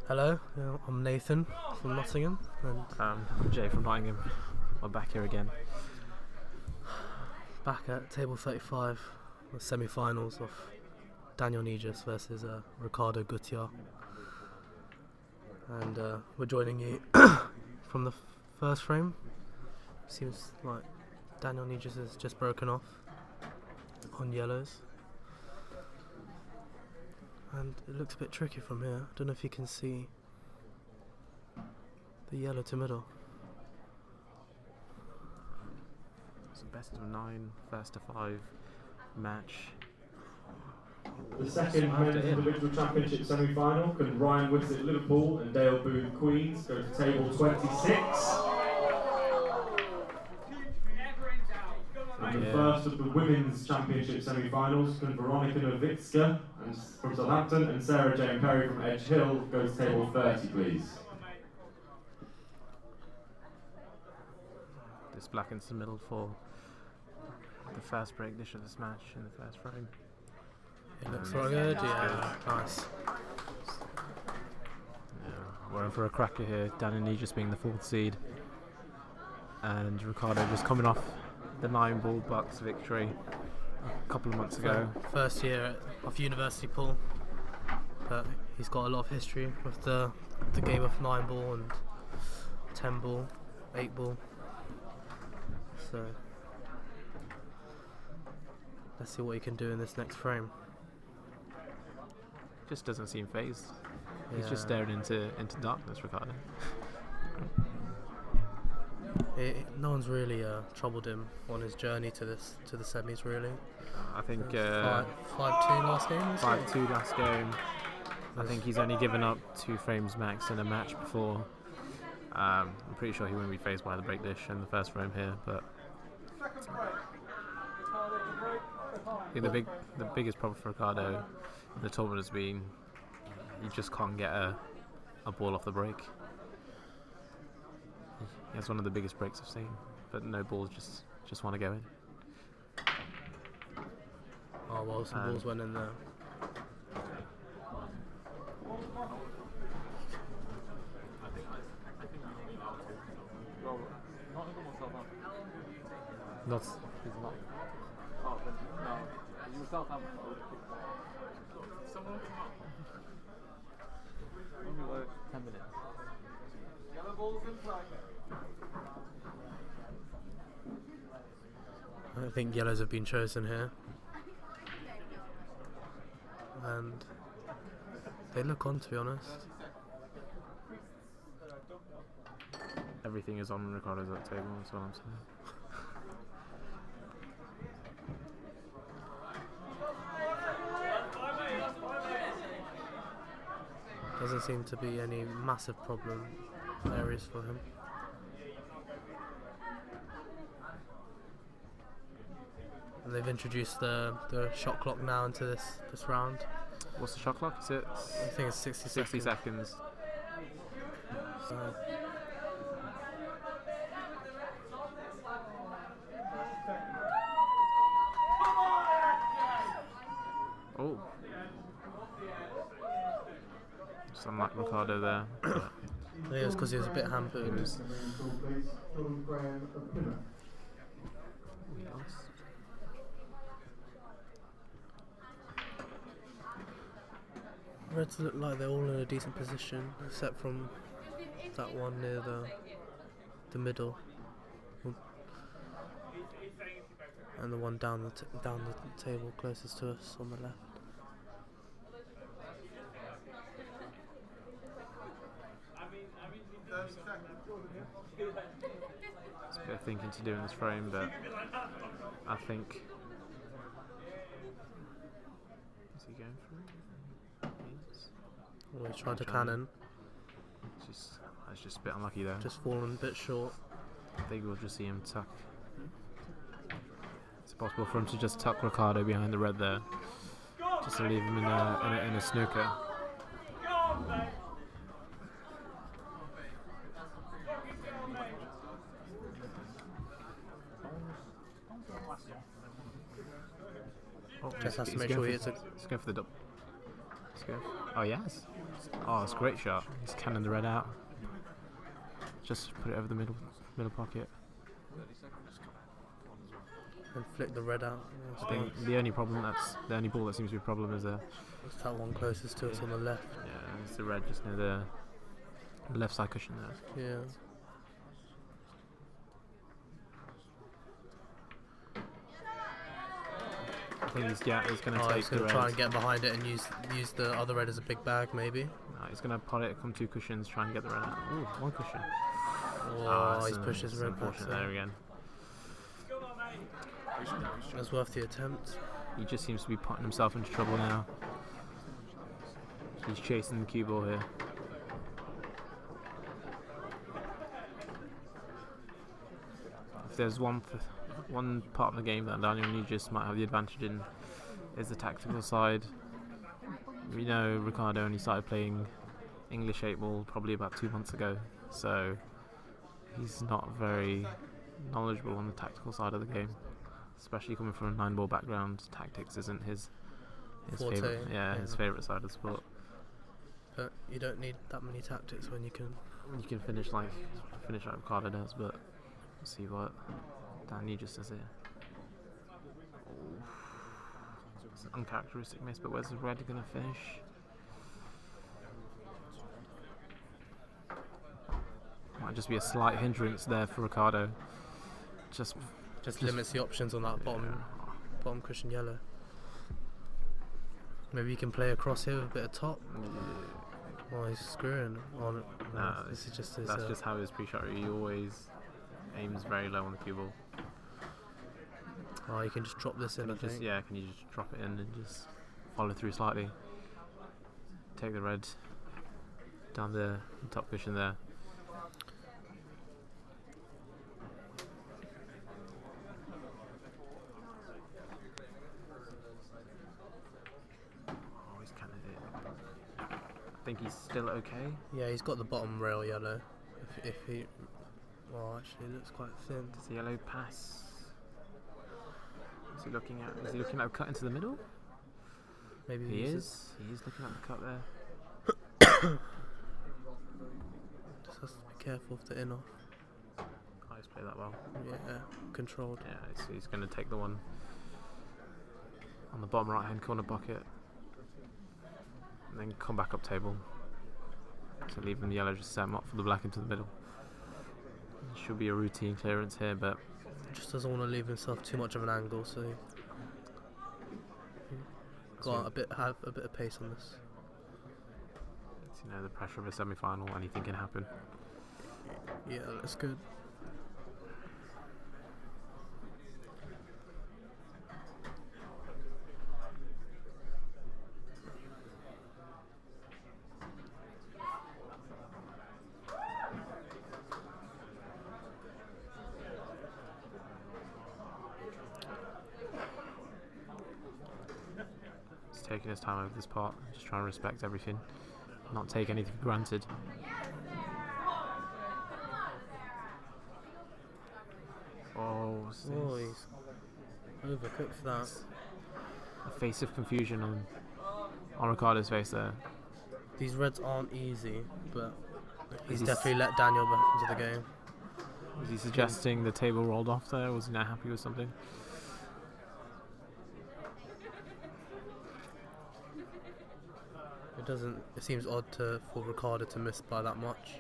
Hello, I'm Nathan from Nottingham, and I'm Jay from Nottingham. We're back here again. back at table 35, the semi-finals of Daniel Negus versus Ricardo Gutjahr. And we're joining you from the first frame. Seems like Daniel Negus has just broken off on yellows. And it looks a bit tricky from here. I don't know if you can see the yellow to middle. It's a best of 9, first to 5 match. The second men's individual championship semi-final can Ryan Whitsitt Liverpool and Dale Booth Queens go to table 26. And the first of the women's championship semi-finals can Veronica Novitska from Southampton and Sarah Jane Perry from Edge Hill go to table 30, please. This blackens the middle for the first break dish of this match in the first frame. It looks really good, yeah, nice. Yeah, we're in for a cracker here. Daniel Negus being the 4th seed, and Ricardo just coming off the 9-ball BUCS victory a couple of months ago. First year of university pool, but he's got a lot of history with the game of 9-ball and 10-ball, 8-ball. So let's see what he can do in this next frame. Just doesn't seem phased. He's Yeah. just staring into darkness, Ricardo. No one's really troubled him on his journey to the semis, really. I think 5-2 last game. 5-2 last game. I think he's only given up 2 frames max in a match before. I'm pretty sure he won't be phased by the break dish in the first frame here, but I think the biggest problem for Ricardo in the tournament has been he just can't get a ball off the break. He has one of the biggest breaks I've seen, but no balls just want to go in. Oh well, some balls went in there. Not. He's not. Oh, then, no. You Southampton. Someone will come up. Only like 10 minutes. Yellow balls in play. I think yellows have been chosen here, and they look on, to be honest. Everything is on Ricardo's table, that's what I'm saying. Doesn't seem to be any massive problem areas for him. And they've introduced the shot clock now into this round. What's the shot clock? Is it? I think it's 60 60 seconds. seconds. So Oh. Some like Ricardo there. I think it was because he was a bit hampered. Reds look like they're all in a decent position, except from that one near the middle, and the one down the table closest to us on the left. It's a bit of thinking to do in this frame, but I think. Is he going for it? He is. Oh, he's tried to cannon, It's just a bit unlucky there. just fallen a bit short. I think we'll just see him tuck. It's possible for him to just tuck Ricardo behind the red there, just to leave him in a snooker. Oh, Just has to make sure he hits it. Let's go for the double. Let's go. Oh, yes. Oh, it's a great shot. He's cannon the red out. Just put it over the middle pocket. And flick the red out. I think the only ball that seems to be a problem is It's that one closest to us on the left. yeah, it's the red just near the left side cushion there. Yeah. I think he's going to take He's the going to red. try and get behind it and use the other red as a big bag, maybe. No, he's going to pot it, come 2 cushions, try and get the red out. Ooh, 1 cushion. Oh, he's pushed his red back. Unfortunate there again. That's worth the attempt. He just seems to be putting himself into trouble now. He's chasing the cue ball here. If there's one part of the game that Daniel Negus might have the advantage in, is the tactical side. We know Ricardo only started playing English 8 ball probably about 2 months ago, so he's not very knowledgeable on the tactical side of the game. Especially coming from a 9 ball background, tactics isn't his Forte, favourite. yeah. His favourite side of the sport. But you don't need that many tactics when you can. You can finish like Ricardo does, but we'll see what Dan Negus does here. Oh. It's an uncharacteristic miss, but where's the red gonna finish? Might just be a slight hindrance there for Ricardo. Just Limits the options on that bottom cushion yellow. Maybe you can play across here with a bit of top. Oh, he's screwing on it. Nah, This is just his. that's just how his pre-shot. He always aims very low on the cue ball. Oh, you can just drop this in. I think. Can you just drop it in and just follow through slightly? Take the red down the top cushion there. Oh, he's kind of. I think he's still okay. Yeah, he's got the bottom rail yellow. If he. Well, actually, it looks quite thin. Does the yellow pass? Is he looking at a cut into the middle? Maybe He uses- is. He is looking at the cut there. Just has to be careful of the in off. Oh, he's played that well. Yeah, controlled. Yeah, so he's going to take the one on the bottom right hand corner bucket and then come back up table. So leaving the yellow just set him up for the black into the middle. Should be a routine clearance here, but Just doesn't want to leave himself too much of an angle, so got have a bit of pace on this. you know, the pressure of a semi-final, anything can happen. Yeah, that's good. He's taking his time over this part, just trying to respect everything, not take anything for granted. Oh, what's this? Oh, he's overcooked that. A face of confusion on Ricardo's face there. These reds aren't easy, but he's Is he definitely let Daniel back into the game. Was he suggesting the table rolled off there? Was he not happy with something? It seems odd for Ricardo to miss by that much.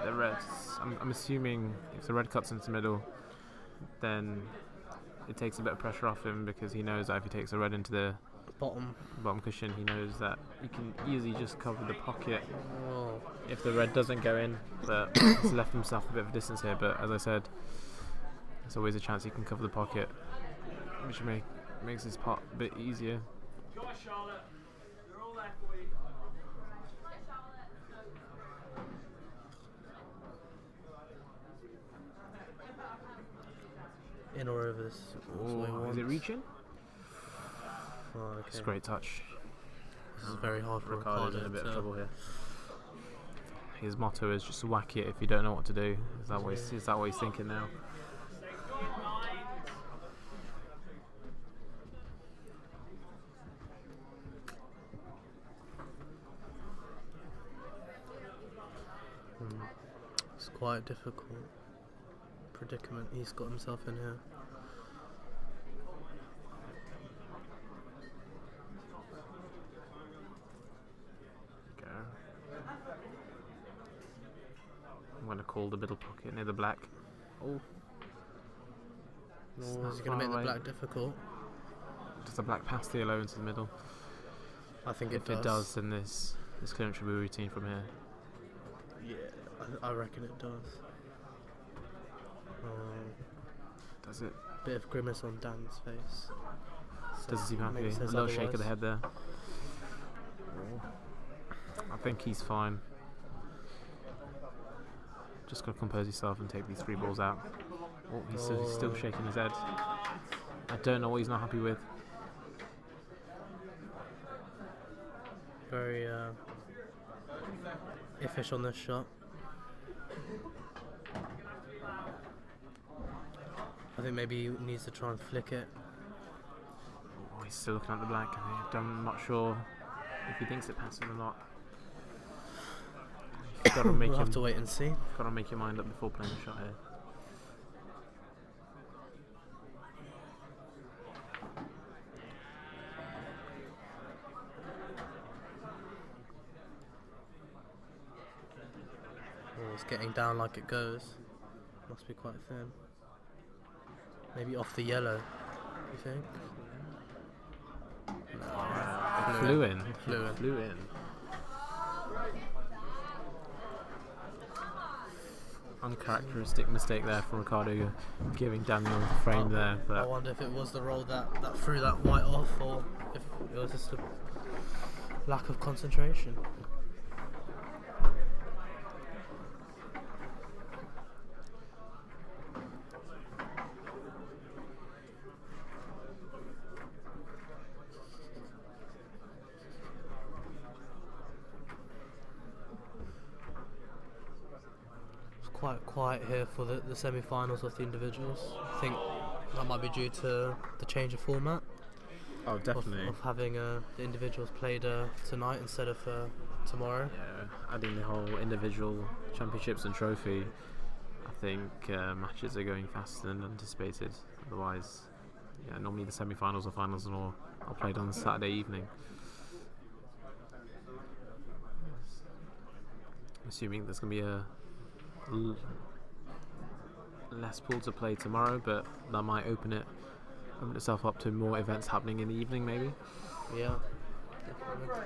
The reds. I'm assuming if the red cuts into the middle, then it takes a bit of pressure off him, because he knows that if he takes the red into the Bottom. cushion, he knows that he can easily just cover the pocket Oh, if the red doesn't go in. But he's left himself a bit of a distance here. But as I said, there's always a chance he can cover the pocket, which makes his pot a bit easier. Go on, Charlotte. You're all there for you. in or over this. That's what he Oh, is wants. it reaching? Oh, okay. It's a great touch. This is very hard for Ricardo's Ricardo in a bit of to trouble here. his motto is just whack it if you don't know what to do. Is that what he's thinking now? It's quite a difficult predicament he's got himself in here. Go. I'm going to call the middle pocket near the black. Oh. It's Oh, not is he going to far make the away. black difficult? Does the black pass the yellow into the middle? I think If it does, then this clearance should be routine from here. Yeah, I reckon it does. Does it? Bit of grimace on Dan's face. Doesn't seem happy. maybe A says little shake of the otherwise. head there. I think he's fine. Just gotta compose yourself and take these 3 balls out. Oh, he's still shaking his head. I don't know what he's not happy with. Very iffish on this shot. I think maybe he needs to try and flick it. Oh, he's still looking at the black. I'm not sure if he thinks it passes or not. You've gotta make We'll have to wait and see. Gotta make your mind up before playing the shot here. Oh, it's getting down like it goes. Must be quite thin. Maybe off the yellow, you think? No. Flew in. Flew in. Uncharacteristic mistake there from Ricardo, giving Daniel the frame there. I But wonder if it was the roll that threw that white off, or if it was just a lack of concentration. Quite quiet here for the semi-finals of the individuals. I think that might be due to the change of format oh, of having the individuals played tonight instead of tomorrow. Yeah, adding the whole individual championships and trophy, I think matches are going faster than anticipated. Otherwise, yeah, normally the semi-finals or finals and all are played on Saturday evening. I'm assuming there's going to be a less pool to play tomorrow, but that might open itself up to more events happening in the evening, maybe. Yeah, definitely.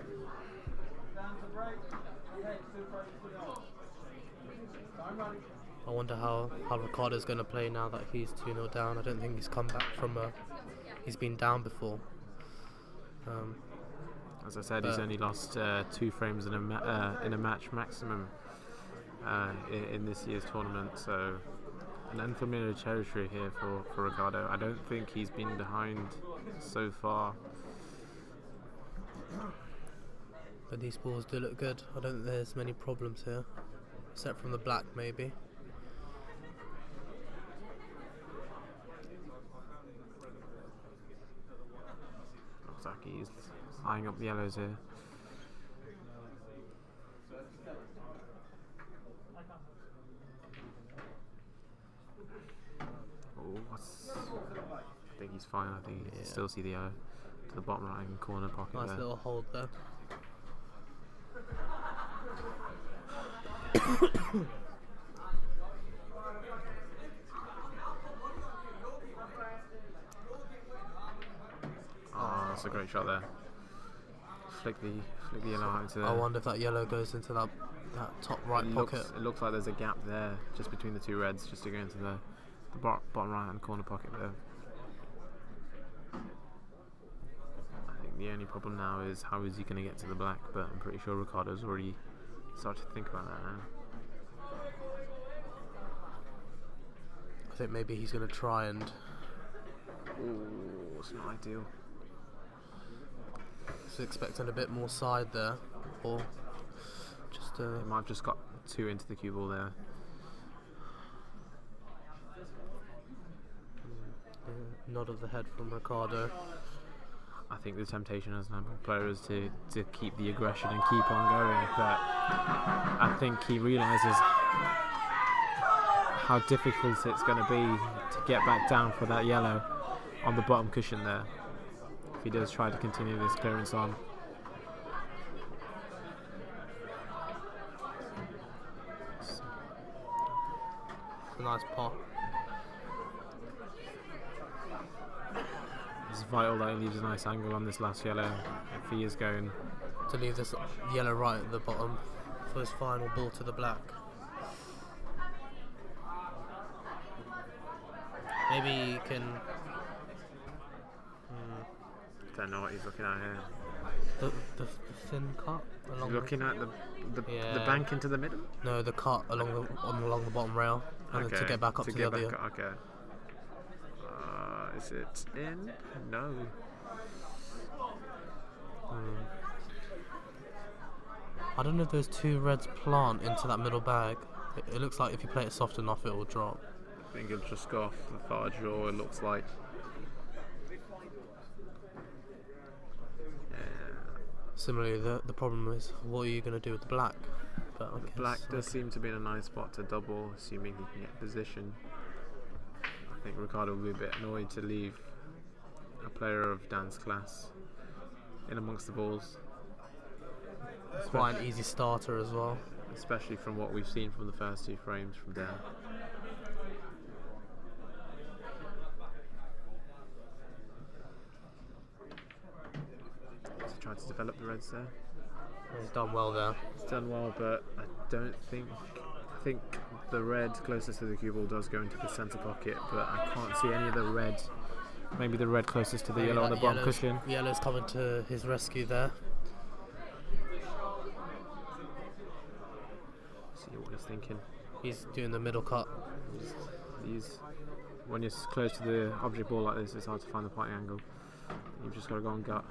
I wonder how Ricardo's going to play now that he's 2-0 down. I don't think he's come back from he's been down before. As I said, he's only lost 2 frames in a match maximum in this year's tournament, so an unfamiliar territory here for Ricardo. I don't think he's been behind so far. But these balls do look good. I don't think there's many problems here, except from the black maybe. Looks like he's eyeing up the yellows here. I think he's fine. I think you can still see the yellow to the bottom right hand corner pocket Nice there. little hold there. Oh, that's a great shot there. Flick the yellow out into there. I wonder if that yellow goes into that top right pocket. It looks like there's a gap there just between the 2 reds, just to go into the bottom right hand corner pocket there. I think the only problem now is how is he going to get to the black, but I'm pretty sure Ricardo's already started to think about that now. I think maybe he's going to try and... Ooh, it's not ideal. So expecting a bit more side there, or just It might have just got 2 into the cue ball there. Nod of the head from Ricardo. I think the temptation as an Hamburg player is to keep the aggression and keep on going, but I think he realises how difficult it's going to be to get back down for that yellow on the bottom cushion there if he does try to continue this clearance on. It's a nice pot. It's vital that he leaves a nice angle on this last yellow if he is going To leave this yellow right at the bottom for his final ball to the black. Maybe he can. Don't know what he's looking at here. The thin cut along. He's looking at the Yeah. bank into the middle. No, the cut along the bottom rail, and then to get back up to the other. Okay. Is it in? No. I don't know if those 2 reds plant into that middle bag. It looks like if you play it soft enough, it will drop. I think it'll just go off the far draw. It looks like. Similarly, the problem is, what are you going to do with the black? But I guess, Black does seem to be in a nice spot to double, assuming he can get position. I think Ricardo will be a bit annoyed to leave a player of Dan's class in amongst the balls. It's quite an easy starter as well. Especially from what we've seen from the first 2 frames from Dan. He's tried to develop the reds there. He's done well there. He's done well, but I think the red closest to the cue ball does go into the centre pocket, but I can't see any of the red. Maybe the red closest to the yellow on the bottom cushion. Yellow's coming to his rescue there. See what he's thinking. He's doing the middle cut. When you're close to the object ball like this, it's hard to find the potting angle. You've just got to go on gut.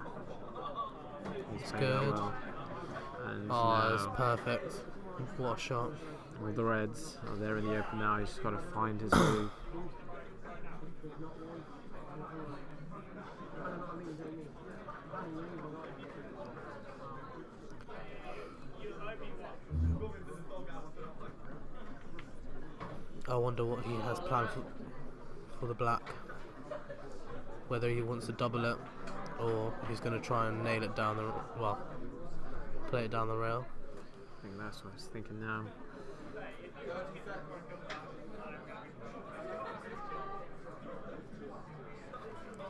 He's playing that good. well. And Oh, it's now perfect. What a shot. all the reds are there in the open now. He's just got to find his move. I wonder what he has planned for the black. Whether he wants to double it, or if he's going to try and nail it down play it down the rail. I think that's what he's thinking now.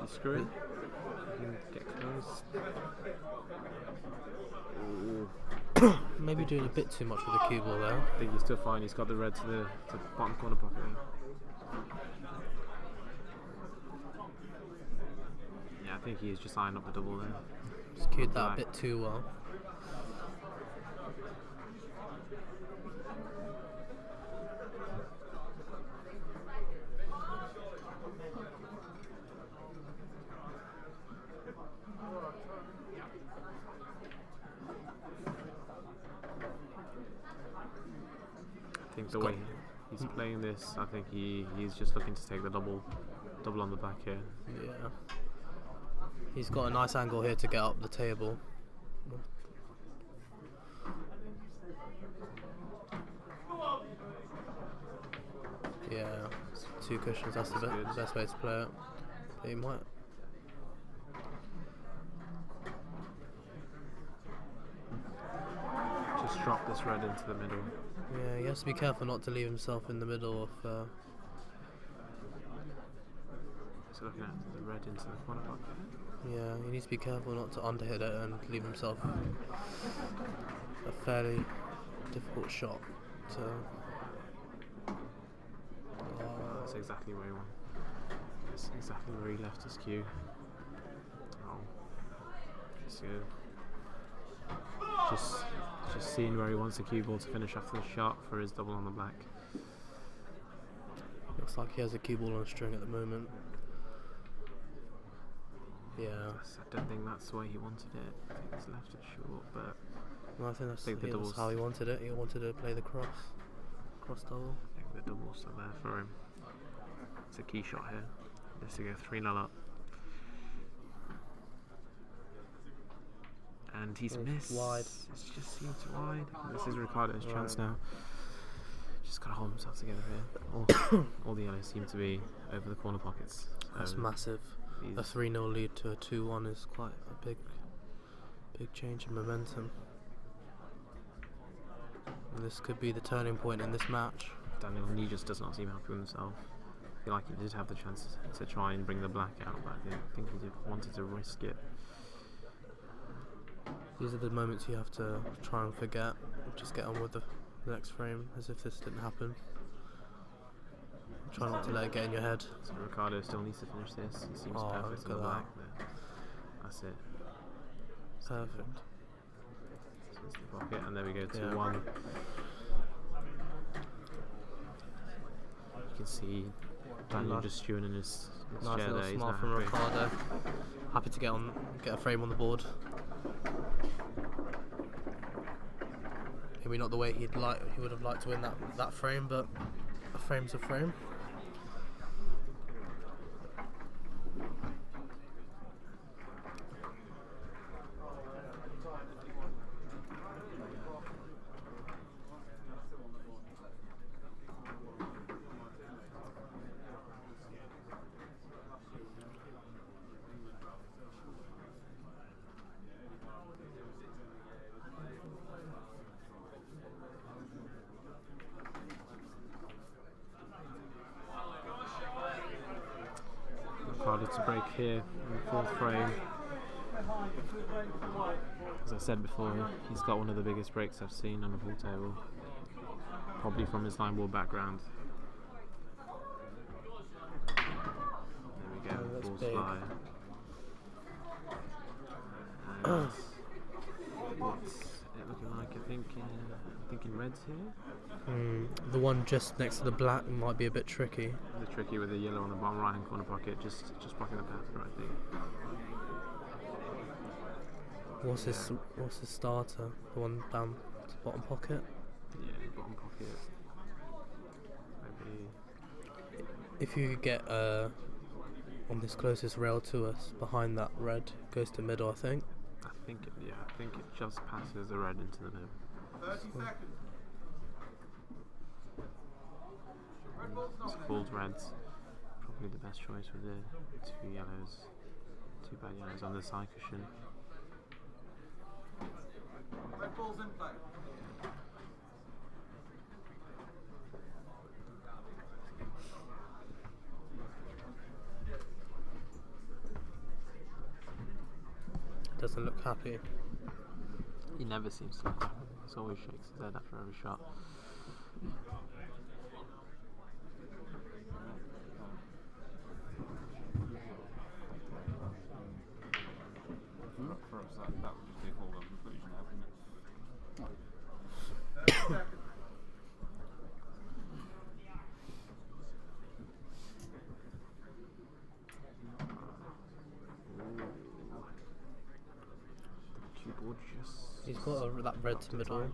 You screw it. You can get close. Ooh. Maybe doing a bit too much with the cue ball there. I think he's still fine. He's got the red to the bottom corner pocket. Yeah, I think he's just eyeing up the double there. Just cued that a bit too well. I think the way he's playing this, I think he's just looking to take the double on the back here. Yeah. He's got a nice angle here to get up the table. Yeah, 2 cushions, that's the best way to play it. But he might. Just drop this red into the middle. Yeah, he has to be careful not to leave himself in the middle of. So looking at the red into the corner pocket. Yeah, he needs to be careful not to underhit it and leave himself a fairly difficult shot to. That's exactly where he went. That's exactly where he left his cue. Oh, just good. Just seeing where he wants the cue ball to finish off the shot for his double on the black. Looks like he has a cue ball on a string at the moment. Yeah. I don't think that's the way he wanted it. I think he's left it short, but Well, I think that's, think the that's doubles- how he wanted it. He wanted to play the cross double. I think the double's still there for him. It's a key shot here. Just to go 3-0 up. And he's It's missed. wide. It just seems wide. This is Ricardo's chance Right. now. Just gotta hold himself together here. All the yellows seem to be over the corner pockets. That's So massive. A he's- 3-0 lead to a 2-1 is quite a big change in momentum. And this could be the turning point in this match. Daniel Negus does not seem happy with himself. I feel like he did have the chance to try and bring the black out, but I think he wanted to risk it. These are the moments you have to try and forget. Just get on with the next frame as if this didn't happen. Try not to let it get in your head. So Ricardo still needs to finish this. He seems Oh, perfect look on the at black there. That's it. Perfect. So it's the pocket, and there we go, 2-1. Yeah. You can see Daniel Nice. just stewing in his Nice chair little there. He's smile not from happy. Ricardo. Happy to get a frame on the board. Maybe not the way he would have liked to win that frame, but a frame's a frame. Ricardo to break here in the fourth frame. As I said before, he's got one of the biggest breaks I've seen on a pool table. Probably from his line ball background. There we go, Oh, that's balls big. fly. And what's it looking like? I think thinking reds here. The one just next to the black might be a bit tricky. The tricky with the yellow on the bottom right hand corner pocket, just blocking the path, I think. What's his starter? The one down the bottom pocket. Yeah, bottom pocket. Maybe. If you could get on this closest rail to us, behind that red, goes to middle, I think. I think it just passes the red into the middle. 30 seconds. It's called reds. Probably the best choice with the two yellows, two bad yellows on the side cushion. Red ball's in play. Doesn't look happy. He never seems to look happy. He always shakes his head after every shot. For us, that would just be a foregone conclusion now, wouldn't it? Keyboard just. He's got that red to middle.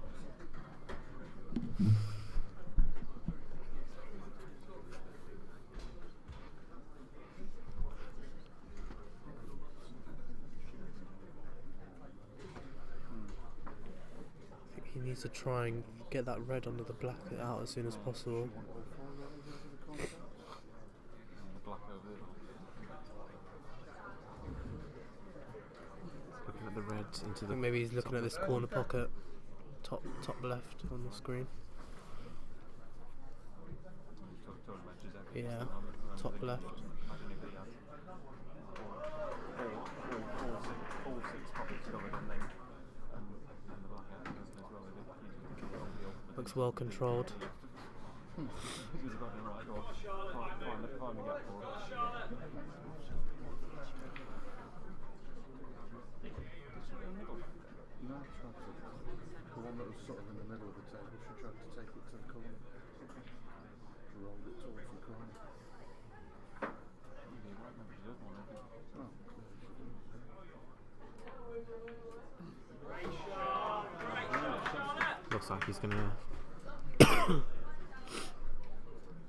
I think he needs to try and get that red under the black out as soon as possible. The black over there. Looking at the red into I the. think maybe he's looking at this corner pocket, top left on the screen. Yeah, top left. All six pockets covered and then and the black out as well. Looks well controlled. It was about the right goal. Find the gap for it. No, tried to. The one that was sort of in the middle of the table, she tried to take it to the corner. Rolled it towards the corner. You're right, maybe she does want it. Oh, clearly she didn't. like he's gonna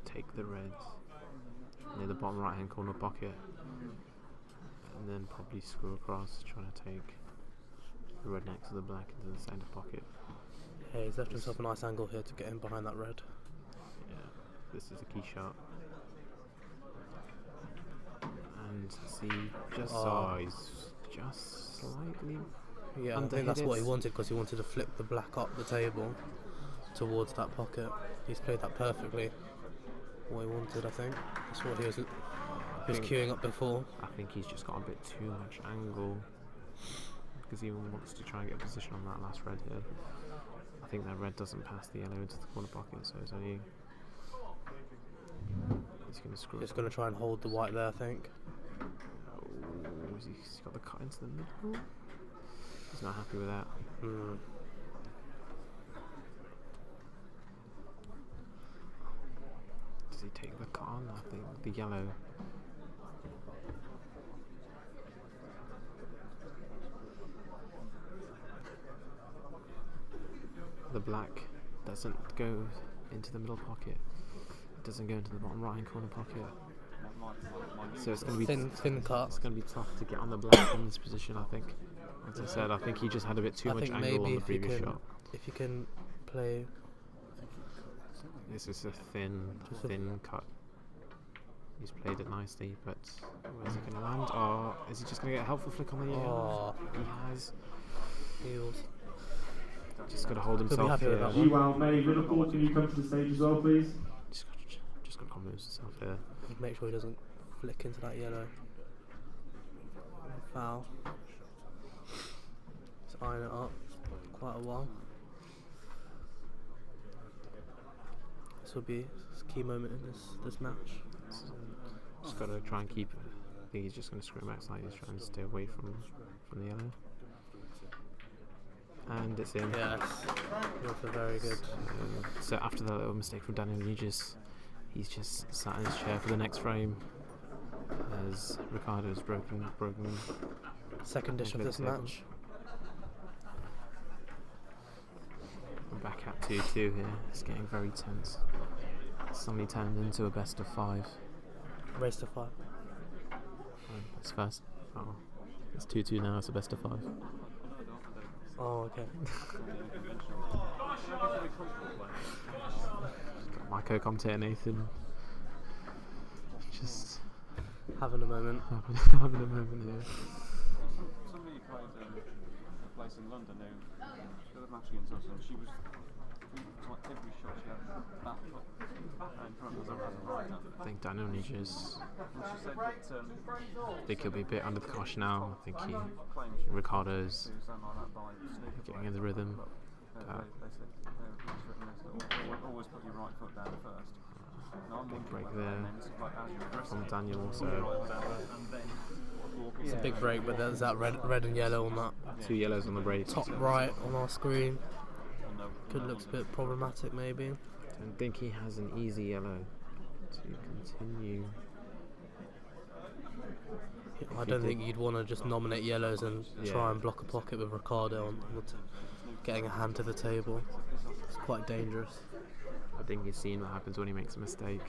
take the reds near the bottom right hand corner pocket and then probably screw across, trying to take the red next to the black into the centre pocket. Yeah, he's left himself a nice angle here to get in behind that red. Yeah, this is a key shot. And see, he's just slightly. Yeah, I think that's what he wanted, because he wanted to flip the black up the table towards that pocket. He's played that perfectly. What he wanted, I think. That's what he was queuing up before. I think he's just got a bit too much angle because he wants to try and get a position on that last red here. I think that red doesn't pass the yellow into the corner pocket, so it's only. He's going to screw. He's going to try and hold the white there, I think. Oh, he's got the cut into the middle. He's not happy with that. Does he take the cut on? I think the yellow. The black doesn't go into the middle pocket. It doesn't go into the bottom right hand corner pocket. So it's going to be thin cut. It's going to be tough to get on the black in this position, I think. As I said, I think he just had a bit too much angle on the previous shot. If you can play. This is a thin cut. He's played it nicely, but where's he going to land? Oh, is he just going to get a helpful flick on the yellow? He has. Heels. Just got to hold himself here. Gutjahr, May, Liverpool, can you come to the stage as well, please? Just got to calm himself here. Make sure he doesn't flick into that yellow. Foul. Just eyeing it up quite a while. This will be a key moment in this match. Just got to try and keep it. I think he's just going to screw back slightly. He's trying to stay away from the yellow. And it's in. Yes, that's very good. So after that little mistake from Daniel Negus, he's just sat in his chair for the next frame as Ricardo's broken. Second dish of this match. We're back at 2-2 here. It's getting very tense. It's suddenly turned into a best of 5. Race to 5. It's first. Oh, it's 2-2 now. It's a best of 5. Oh, okay. My co-commentator Nathan just having a moment. having a moment here. Somebody played a place in London who the match against us, and she was like every shot she had that foot in front of us. I think Daniel Negus. She said that I think he'll be a bit under the cosh now. I think Ricardo's getting in the rhythm. They said always put your right foot down first. Big break there from Daniel also. It's a big break, but there's that red and yellow on that. 2 yellows on the break. Top right on our screen. Could look a bit problematic maybe. Don't think he has an easy yellow to continue. I don't think you'd want to just nominate yellows and try and block a pocket with Ricardo on getting a hand to the table. It's quite dangerous. I think he's seen what happens when he makes a mistake.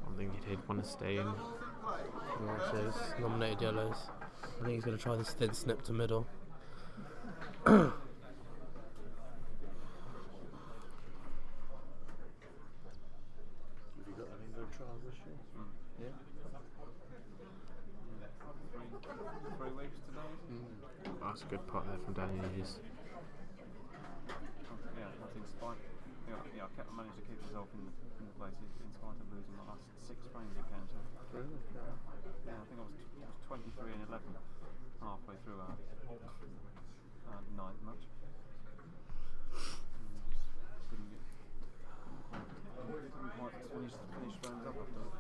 One thing he'd want to stay in. Yeah, so he's nominated yellows. I think he's going to try this thin snip to middle. That's a good pot there from Daniel Negus. Yeah, I think Spike. Yeah, I managed to keep myself in the place in spite of losing my last 6 frames of counter. Really? Yeah, I think I was 23 and 11 halfway through our 9th match. Couldn't quite finish frames up after that.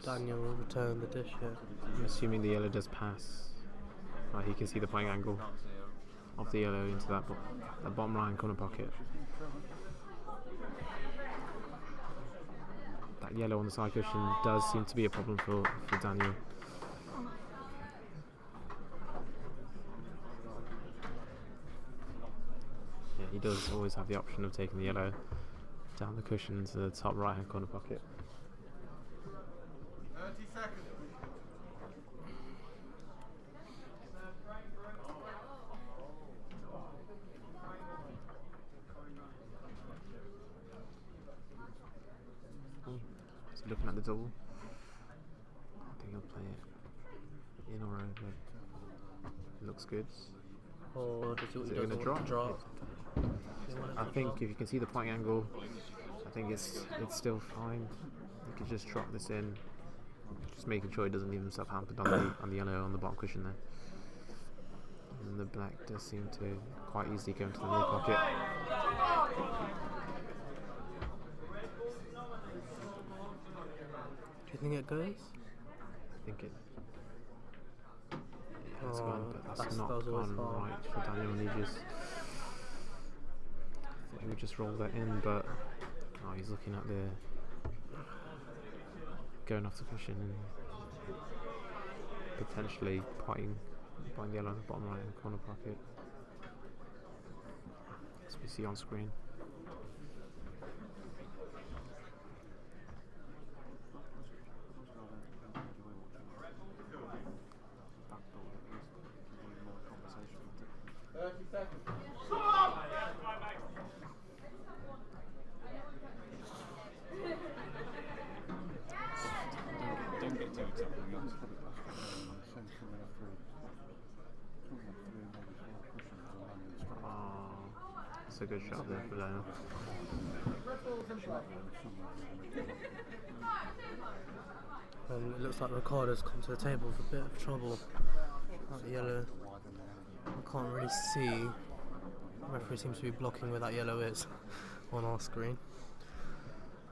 Daniel will return the dish here. I'm assuming the yellow does pass. He can see the playing angle. of the yellow into that bottom right corner pocket. That yellow on the side cushion does seem to be a problem for Daniel. Yeah, he does always have the option of taking the yellow down the cushion to the top right hand corner pocket. 30 seconds. So looking at the double, I think he'll play it in or over. It looks good. Or does he Is it doesn't gonna want to drop? I think if you can see the point angle, I think it's still fine. You could just drop this in, just making sure he doesn't leave himself hampered on the yellow on the bottom cushion there. And the black does seem to quite easily go into the middle pocket. Do you think it goes? I think it. Yeah, it's Oh, gone, but that's that not was always gone hard. right for Daniel Negus. Thought he would just roll that in, but he's looking at the going off the cushion and potentially potting the yellow on the bottom right in the corner pocket, as we see on screen. Don't get too excited. It's a good shot there for Daniel. And it looks like Ricardo's come to the table with a bit of trouble. That yellow, I can't really see. The referee seems to be blocking where that yellow is on our screen.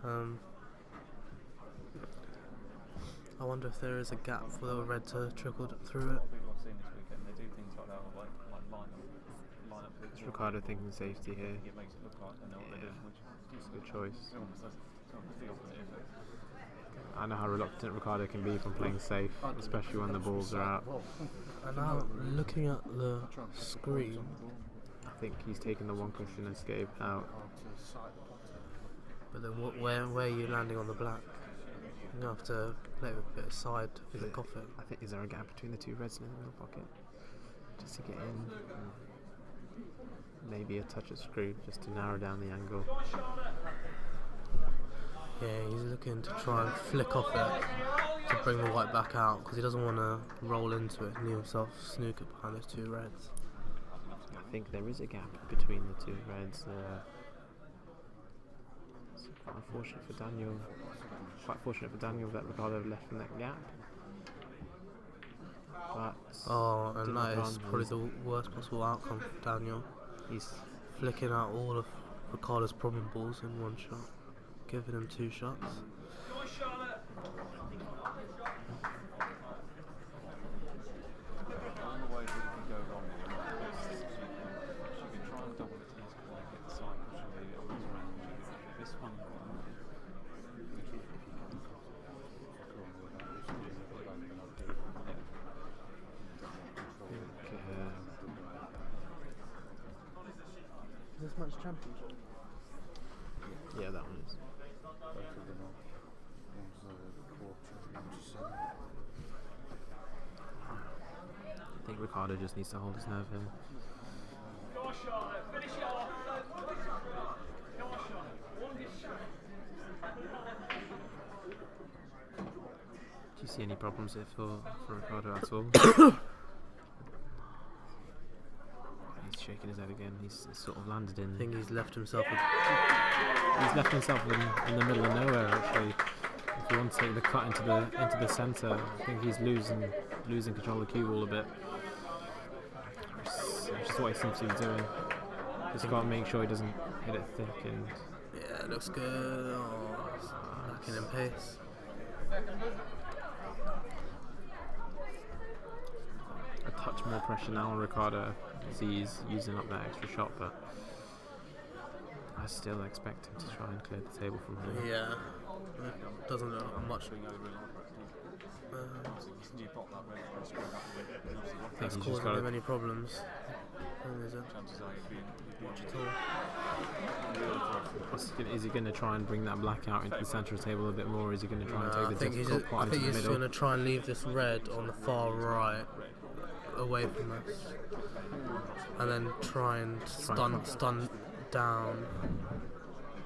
I wonder if there is a gap for the red to trickle through it. People I've seen this weekend, they do things like that, like line up. It's Ricardo thinking safety here. It makes it look like they know what they're doing, which It's a good choice. it's almost the opposite effect. I know how reluctant Ricardo can be from playing safe, especially when the balls are out. And now looking at the screen, I think he's taken the one cushion escape out. but then where are you landing on the black? You have to play with a bit of side to flick off it. I think, is there a gap between the two reds in the middle pocket? Just to get in. Maybe a touch of screw just to narrow down the angle. Yeah, he's looking to try and flick off it to bring the white back out because he doesn't want to roll into it and leave himself snookered behind those two reds. I think there is a gap between the two reds there. It's quite unfortunate for Daniel. Quite fortunate for Daniel that Ricardo left in that gap. But Oh, and didn't that run is probably and the worst possible outcome for Daniel. he's Flicking out all of Ricardo's problem balls in one shot, giving him two shots. One of the ways that it can go wrong is she can try and double it to his corner, get the side push and leave it on his round. This one, Is this much championship? yeah, that one is. I think Ricardo just needs to hold his nerve here. Do you see any problems here for Ricardo at all? He's shaking his head again. He's sort of landed in. I think he's left himself He's left himself in the middle of nowhere. Actually, if you want to take the cut into the centre, I think he's losing control of the cue ball a bit. Which is what he seems to be doing. Just got to make sure he doesn't hit it thick and. Yeah, it looks good. Oh, it's lacking in pace. A touch more pressure now on Ricardo as he's using up that extra shot, but I still expect him to try and clear the table from him. Yeah, it doesn't look much. You bought that red and screwed that with it. And obviously, one That's he's just causing him gotta- any problems. And is it? chances are you'd be Watch it all. Is he going to try and bring that black out into the centre of the table a bit more? Or is he going to try and I take the think he's difficult part I think into the he's middle? going to try and leave this red on the far right, away from us, and then try and stun down.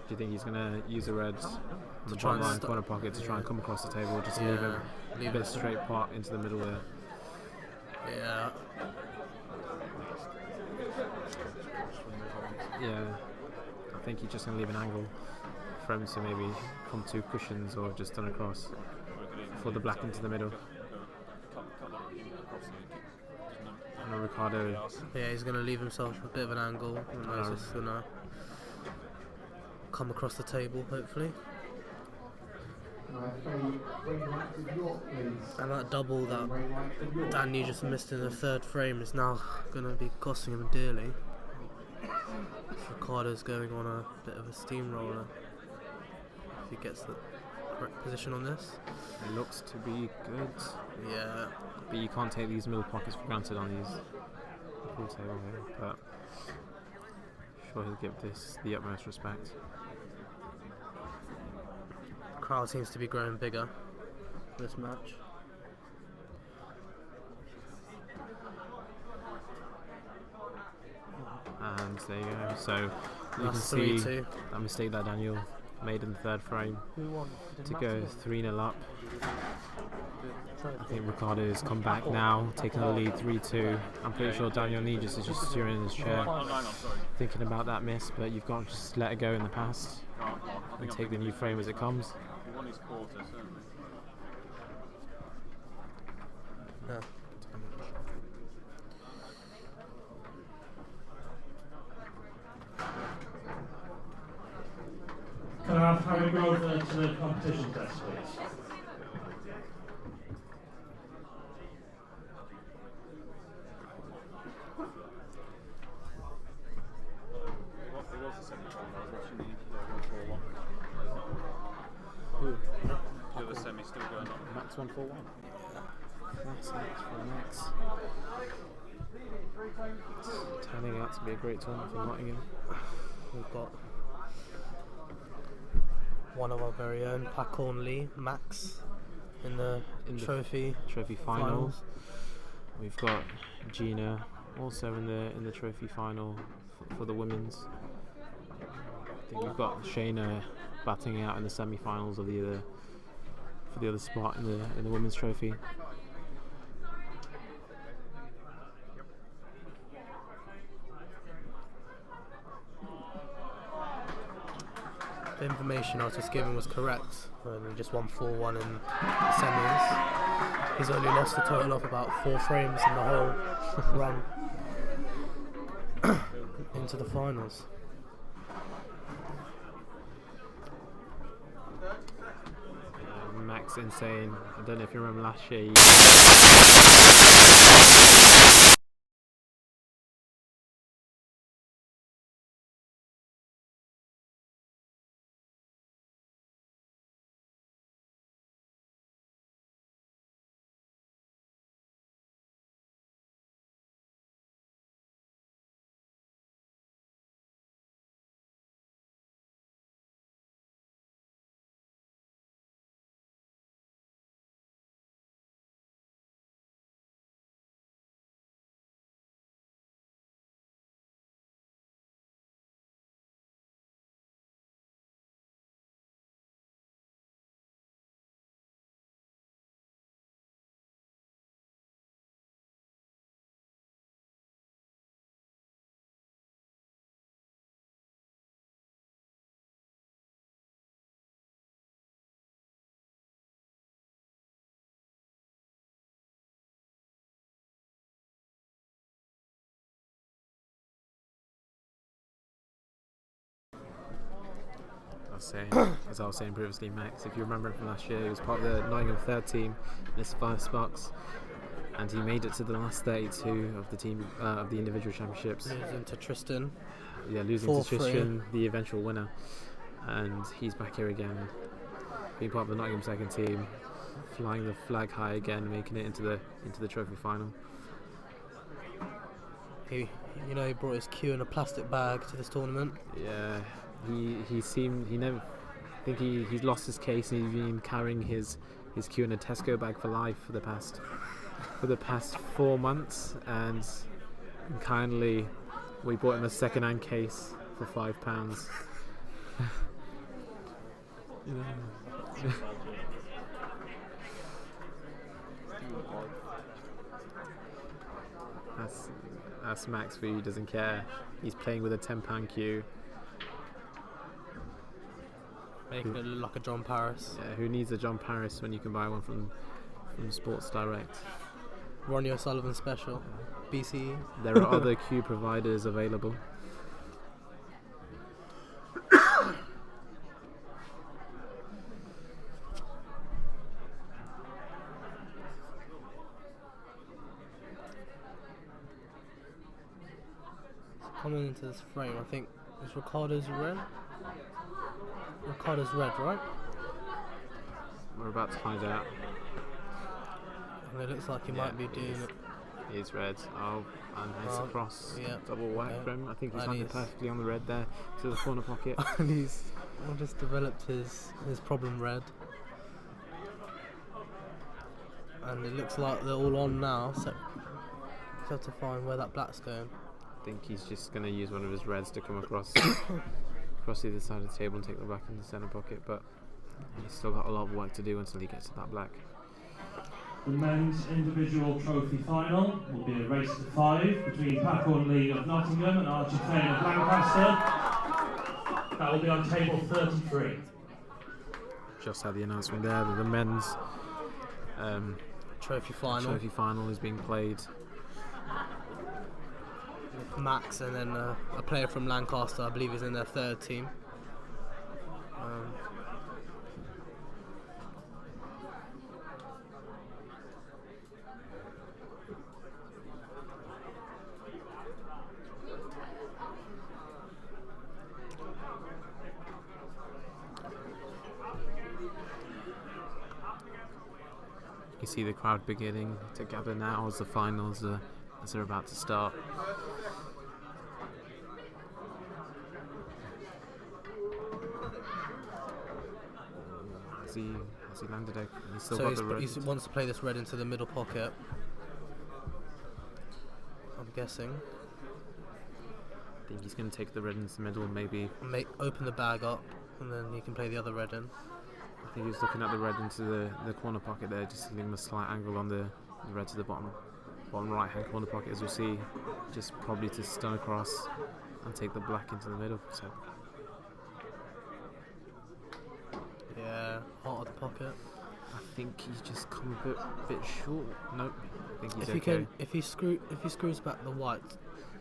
Do you think he's going to use the reds on the try bottom and line corner pocket to try and come across the table, just to leave a leave bit it. straight part into the middle there? Yeah, Yeah, I think he's just going to leave an angle for him to maybe come to cushions or just done across for the black into the middle. And then Ricardo, yeah, he's going to leave himself a bit of an angle, and he's just going to come across the table, hopefully. And that double that Danny just missed in the third frame is now going to be costing him dearly. Ricardo's going on a bit of a steamroller if he gets the correct position on this. it looks to be good, Yeah, but you can't take these middle pockets for granted on these pool table here, but sure he'll give this the utmost respect. the crowd seems to be growing bigger this match. And there you go. So you can That's see 3-2. that mistake that Daniel made in the third frame to go 3-0 up. I think Ricardo has come back now, taking the lead 3-2. I'm pretty sure Daniel Negus is just steering in his chair, thinking about that miss, but you've got to just let it go in the past and take the new frame as it comes. He won his quarter, certainly. Yeah. Can I have Harry Grosvenor to the competition test, please? It was a semi-final. I was watching the 1-4-1. Who? The other semi still going on. Max 141. That's it for Max. Turning out to be a great tournament for Nottingham. We've got one of our very own, Pacorn Lee, Max, in the trophy Final. finals. We've got Gina also in the trophy final for the women's. I think we've got Shayna batting out in the semi-finals of the other spot in the women's trophy. The information I was just given was correct. He just won 4-1 in the semis. He's only lost a total of about 4 frames in the whole run into the finals. Max insane. I don't know if you remember last year. As I was saying previously, Max, if you remember him from last year, he was part of the Nottingham third team in his first BUCS. and he made it to the last 32 of the team of the individual championships. Losing to Tristan. Yeah, losing to 4-3. Tristan, the eventual winner, and he's back here again, being part of the Nottingham second team, flying the flag high again, making it into the trophy final. He brought his cue in a plastic bag to this tournament. Yeah, he's lost his case, and he's been carrying his cue in a Tesco bag for life for the past 4 months, and kindly we bought him a second-hand case for £5. That's Max for you, he doesn't care. He's playing with a £10 cue. Making it look like a John Paris. Yeah, who needs a John Paris when you can buy one from Sports Direct? Ronnie O'Sullivan special. BCE. There are other cue providers available. Coming into this frame, I think is Ricardo's red. Ricardo's red, right? We're about to find out. And it looks like he might be doing it. He's red. Oh, and it's a cross. Yeah. Double whack Okay. for him. I think he's And landed he's- perfectly on the red there to the corner pocket. And he's just developed his problem red. And it looks like they're all on now, so just have to find where that black's going. I think he's just going to use one of his reds to come across the other side of the table and take the black in the centre pocket, but he's still got a lot of work to do until he gets to that black. The men's individual trophy final will be a race to 5 between Pacorn Lee of Nottingham and Archie Kane of Lancaster. That will be on table 33. Just had the announcement there that the men's Trophy final. is being played. With Max and then a player from Lancaster, I believe, is in their third team. You can see the crowd beginning to gather now as the finals as they're about to start. Has he landed out? He's still got the red. He wants to play this red into the middle pocket. I'm guessing. I think he's going to take the red into the middle, maybe. Open the bag up, and then he can play the other red in. I think he was looking at the red into the corner pocket there, just giving him a slight angle on the red to the bottom right hand corner pocket, as we see, just probably to stun across and take the black into the middle. So Yeah, hot at the pocket. I think he's just come a bit short. Nope, I think he's okay. If he screws back the white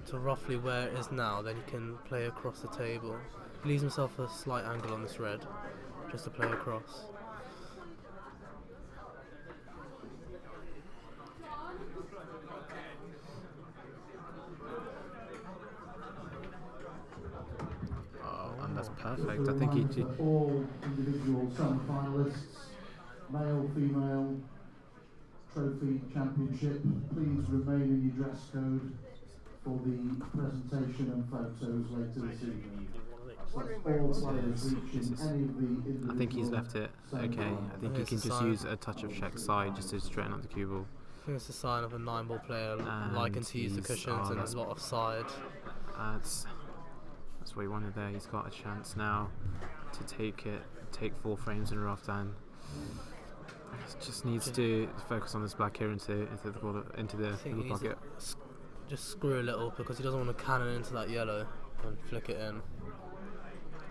to roughly where it is now, then he can play across the table. He leaves himself a slight angle on this red, just to play across. Oh, and that's perfect. I think he. All individual semi-finalists, male, female, trophy championship, please remain in your dress code for the presentation and photos later this evening. So that's all players reaching any of the individual. I think he's left it okay. I think he can just use a touch of check side just to straighten out the cue ball. I think it's a sign of a 9-ball player liking to use the cushions and a lot of side. That's what he wanted there. He's got a chance now to take 4 frames in a rough down. He just needs to focus on this black here into the middle pocket. Just screw a little because he doesn't want to cannon into that yellow and flick it in.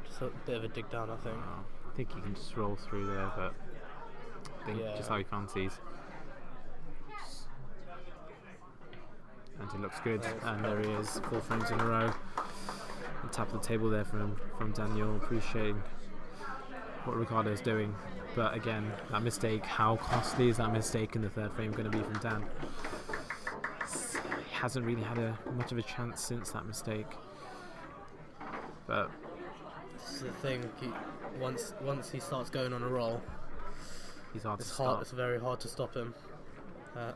Just a bit of a dig down, I think. I think he can just roll through there, but I think just how he fancies. And he looks good, and there he is, 4 frames in a row. The top of the table there from Daniel, appreciating what Ricardo's doing. But again, that mistake, how costly is that mistake in the third frame going to be from Dan? He hasn't really had much of a chance since that mistake. But This is the thing. Once he starts going on a roll, he's hard to it's stop. It's very hard to stop him,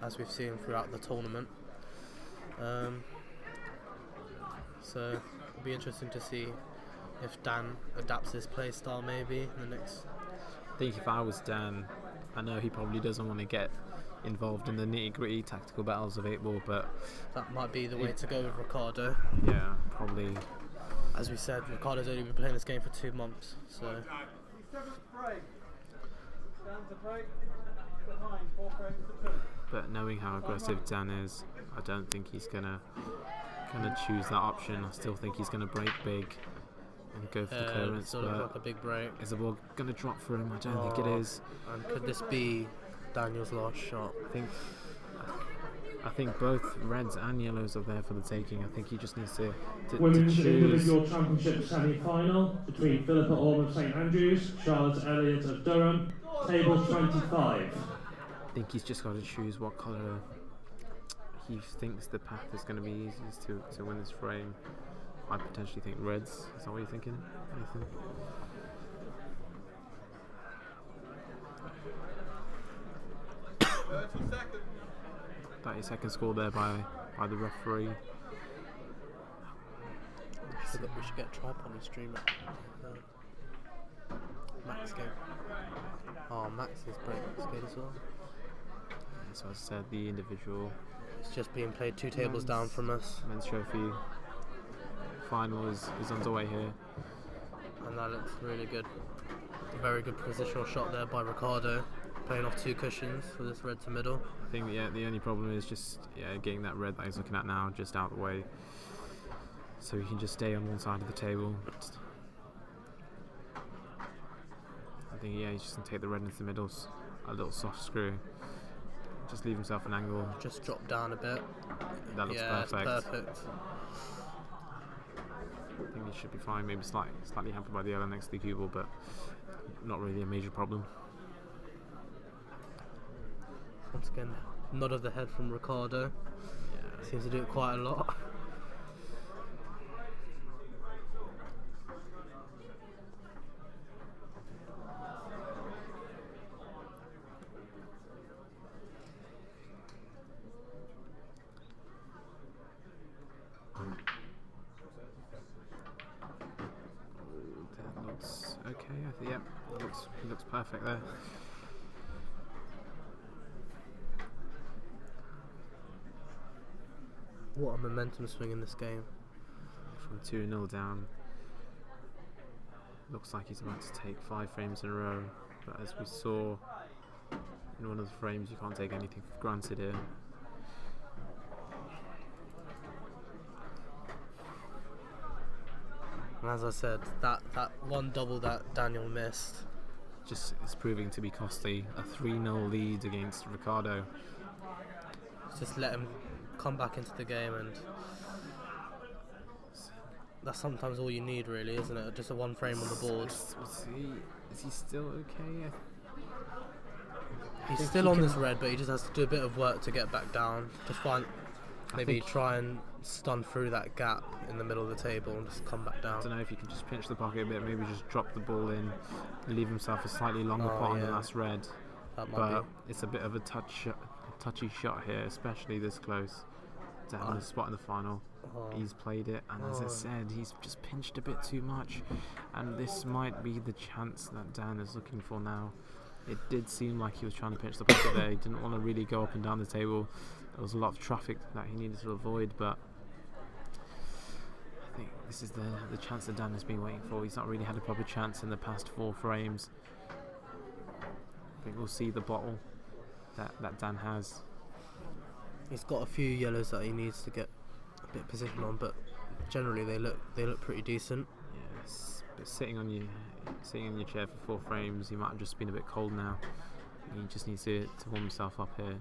as we've seen throughout the tournament. So it'll be interesting to see if Dan adapts his play style maybe in the next. I think if I was Dan, I know he probably doesn't want to get involved in the nitty-gritty tactical battles of 8-ball, but That might be the way to go with Ricardo. yeah, probably. As we said, Ricardo's only been playing this game for 2 months, so But knowing how aggressive Dan is, I don't think he's gonna choose that option. I still think he's gonna break big and go for the clearance. sort of But like a big break. is the ball gonna drop for him? I don't think it is. And could this be Daniel's last shot? I think both reds and yellows are there for the taking. I think he just needs to Women's choose. individual championship semi-final between Philippa Orme of St Andrews, Charlotte Elliott of Durham, table 25. I think he's just got to choose what colour he thinks the path is going to be easiest to win this frame. I potentially think reds. Is that what you're thinking, Nathan? Seconds. 30-second score there by the referee. We should get a tripod and stream it. Max game. Oh, Max is great. It's good as well. So as I said, the individual It's just being played 2 tables down from us, men's trophy final is underway here. and that looks really good. A very good positional shot there by Ricardo, playing off 2 cushions for this red to middle. I think the only problem is just getting that red that he's looking at now just out of the way, so he can just stay on one side of the table. I think he's just gonna take the red into the middle, a little soft screw, just leave himself an angle. Just drop down a bit. That looks Yeah, perfect. it's perfect. I think he should be fine. Maybe slightly hampered by the yellow next to the cue ball, but not really a major problem. Once again, nod of the head from Ricardo. Seems to do it quite a lot. That looks okay. I think it looks perfect there. What a momentum swing in this game. From 2-0 down. Looks like he's about to take 5 frames in a row, but as we saw in one of the frames, you can't take anything for granted here. And as I said, that one double that Daniel missed, Just it's proving to be costly. A 3-0 lead against Ricardo. just let him come back into the game, and that's sometimes all you need, really, isn't it? Just a 1 frame on the board. Is he still okay? He's think still he on can- this red, but he just has to do a bit of work to get back down. Just maybe think- try and stun through that gap in the middle of the table and just come back I don't down. know if he can just pinch the pocket a bit, maybe just drop the ball in, leave himself a slightly longer Oh, pot on the yeah. last red. That might But be. it's a bit of a touchy shot here, especially this close. Down the spot in the final. Oh. He's played it, and as I said, he's just pinched a bit too much, and this might be the chance that Dan is looking for now. It did seem like he was trying to pinch the pocket there. He didn't want to really go up and down the table. There was a lot of traffic that he needed to avoid, but I think this is the chance that Dan has been waiting for. He's not really had a proper chance in the past 4 frames. I think we'll see the bottle that Dan has. He's got a few yellows that he needs to get a bit of position on, but generally they look pretty decent. Yes, but sitting in your chair for 4 frames, he might have just been a bit cold now. He just needs to warm himself up here.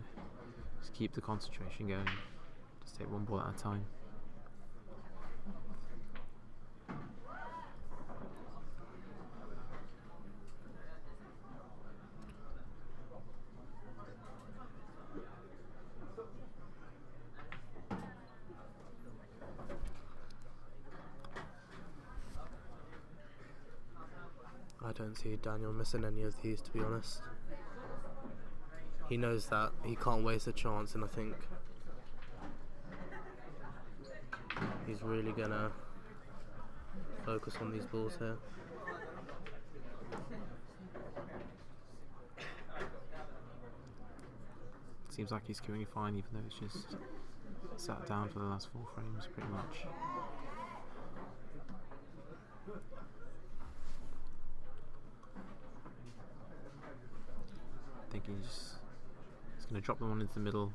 Just keep the concentration going. Just take 1 ball at a time. don't see Daniel missing any of these, to be honest. He knows that he can't waste a chance, and I think he's really gonna focus on these balls here. Seems like he's queuing fine, even though it's just sat down for the last 4 frames, pretty much. I think he's going to drop the one into the middle,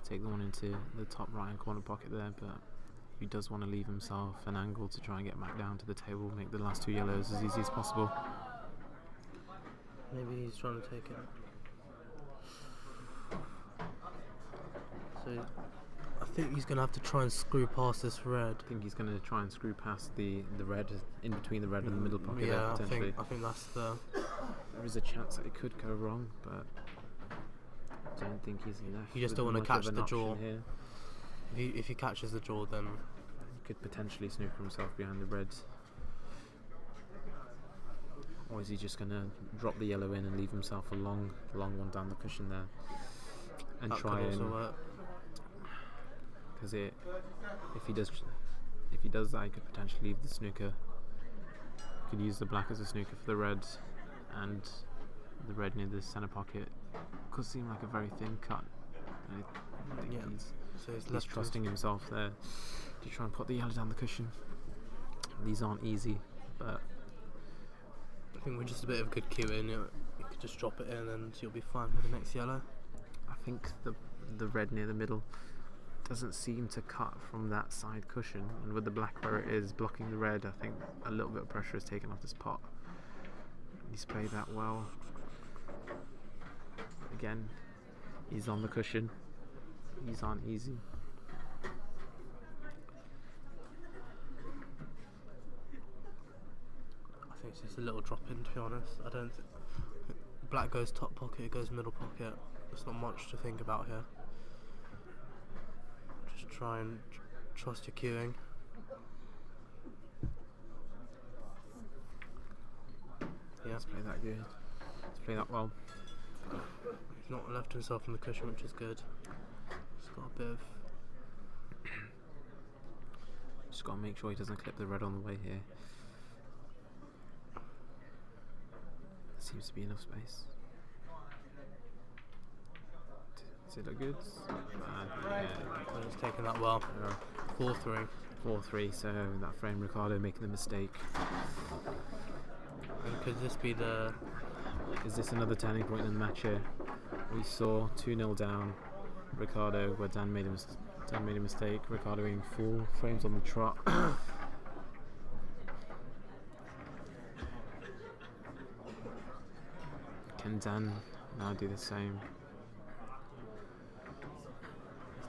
take the one into the top right hand corner pocket there, but he does want to leave himself an angle to try and get back down to the table, make the last 2 yellows as easy as possible. Maybe he's trying to take it. So I think he's going to have to try and screw past this red. I think he's going to try and screw past the red, in between the red and the middle pocket there, Yeah, potentially. I think that's the... There is a chance that it could go wrong, but I don't think he's left. You just with don't want to much catch of an the option draw. here. If he catches the draw, then He could potentially snooker himself behind the red. Or is he just going to drop the yellow in and leave himself a long one down the cushion there? And that try could and... also work. Because if he does that, he could potentially leave the snooker. Could use the black as a snooker for the red, and the red near the centre pocket could seem like a very thin cut. And I think Yeah. So he's trusting himself there to try and put the yellow down the cushion. These aren't easy, but I think with just a bit of good cueing, you could just drop it in and you'll be fine with the next yellow. I think the red near the middle doesn't seem to cut from that side cushion, and with the black where it is blocking the red, I think a little bit of pressure is taken off this pot. He's played that well. Again, he's on the cushion. These aren't easy. I think it's just a little drop in, to be honest. I don't think black goes top pocket, it goes middle pocket. There's not much to think about here. Just try and trust your cueing. Yeah, He's played that good. He's played that well. he's not left himself on the cushion, which is good. He's got a bit of... Just got to make sure he doesn't clip the red on the way here. Seems to be enough space. Does it look good? Yeah. He's taking that well. 4-3. 4-3, so that frame Ricardo making the mistake. And could this be the... Is this another turning point in the match here? We saw 2-0 down Ricardo, where Dan made a mistake. Ricardo being 4 frames on the trot. Can Dan now do the same?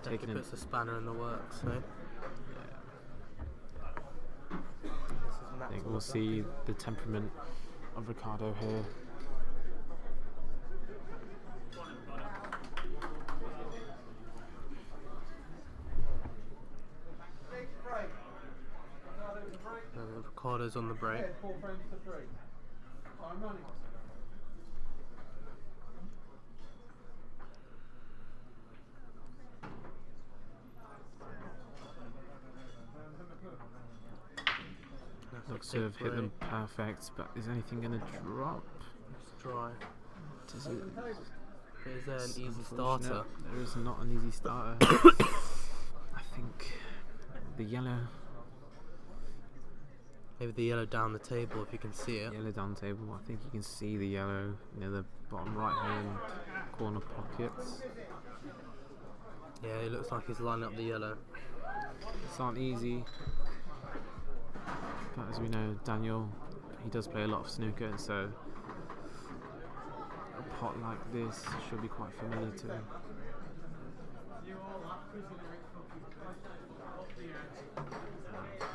Definitely puts a spanner in the works, eh? I think we'll see the temperament of Ricardo here. Ricardo's on the break. 4 frames to 3. I'm running. Looks to have hit them perfect, but is anything going to drop? It's dry. Does it? Is there an It's easy unfortunate. starter? There is not an easy starter. I think the yellow Maybe the yellow down the table if you can see it. down table. I think you can see the yellow near the bottom right hand corner pockets. Yeah, it looks like he's lining up the yellow. It's not easy, but as we know, Daniel, he does play a lot of snooker, and so a pot like this should be quite familiar to him.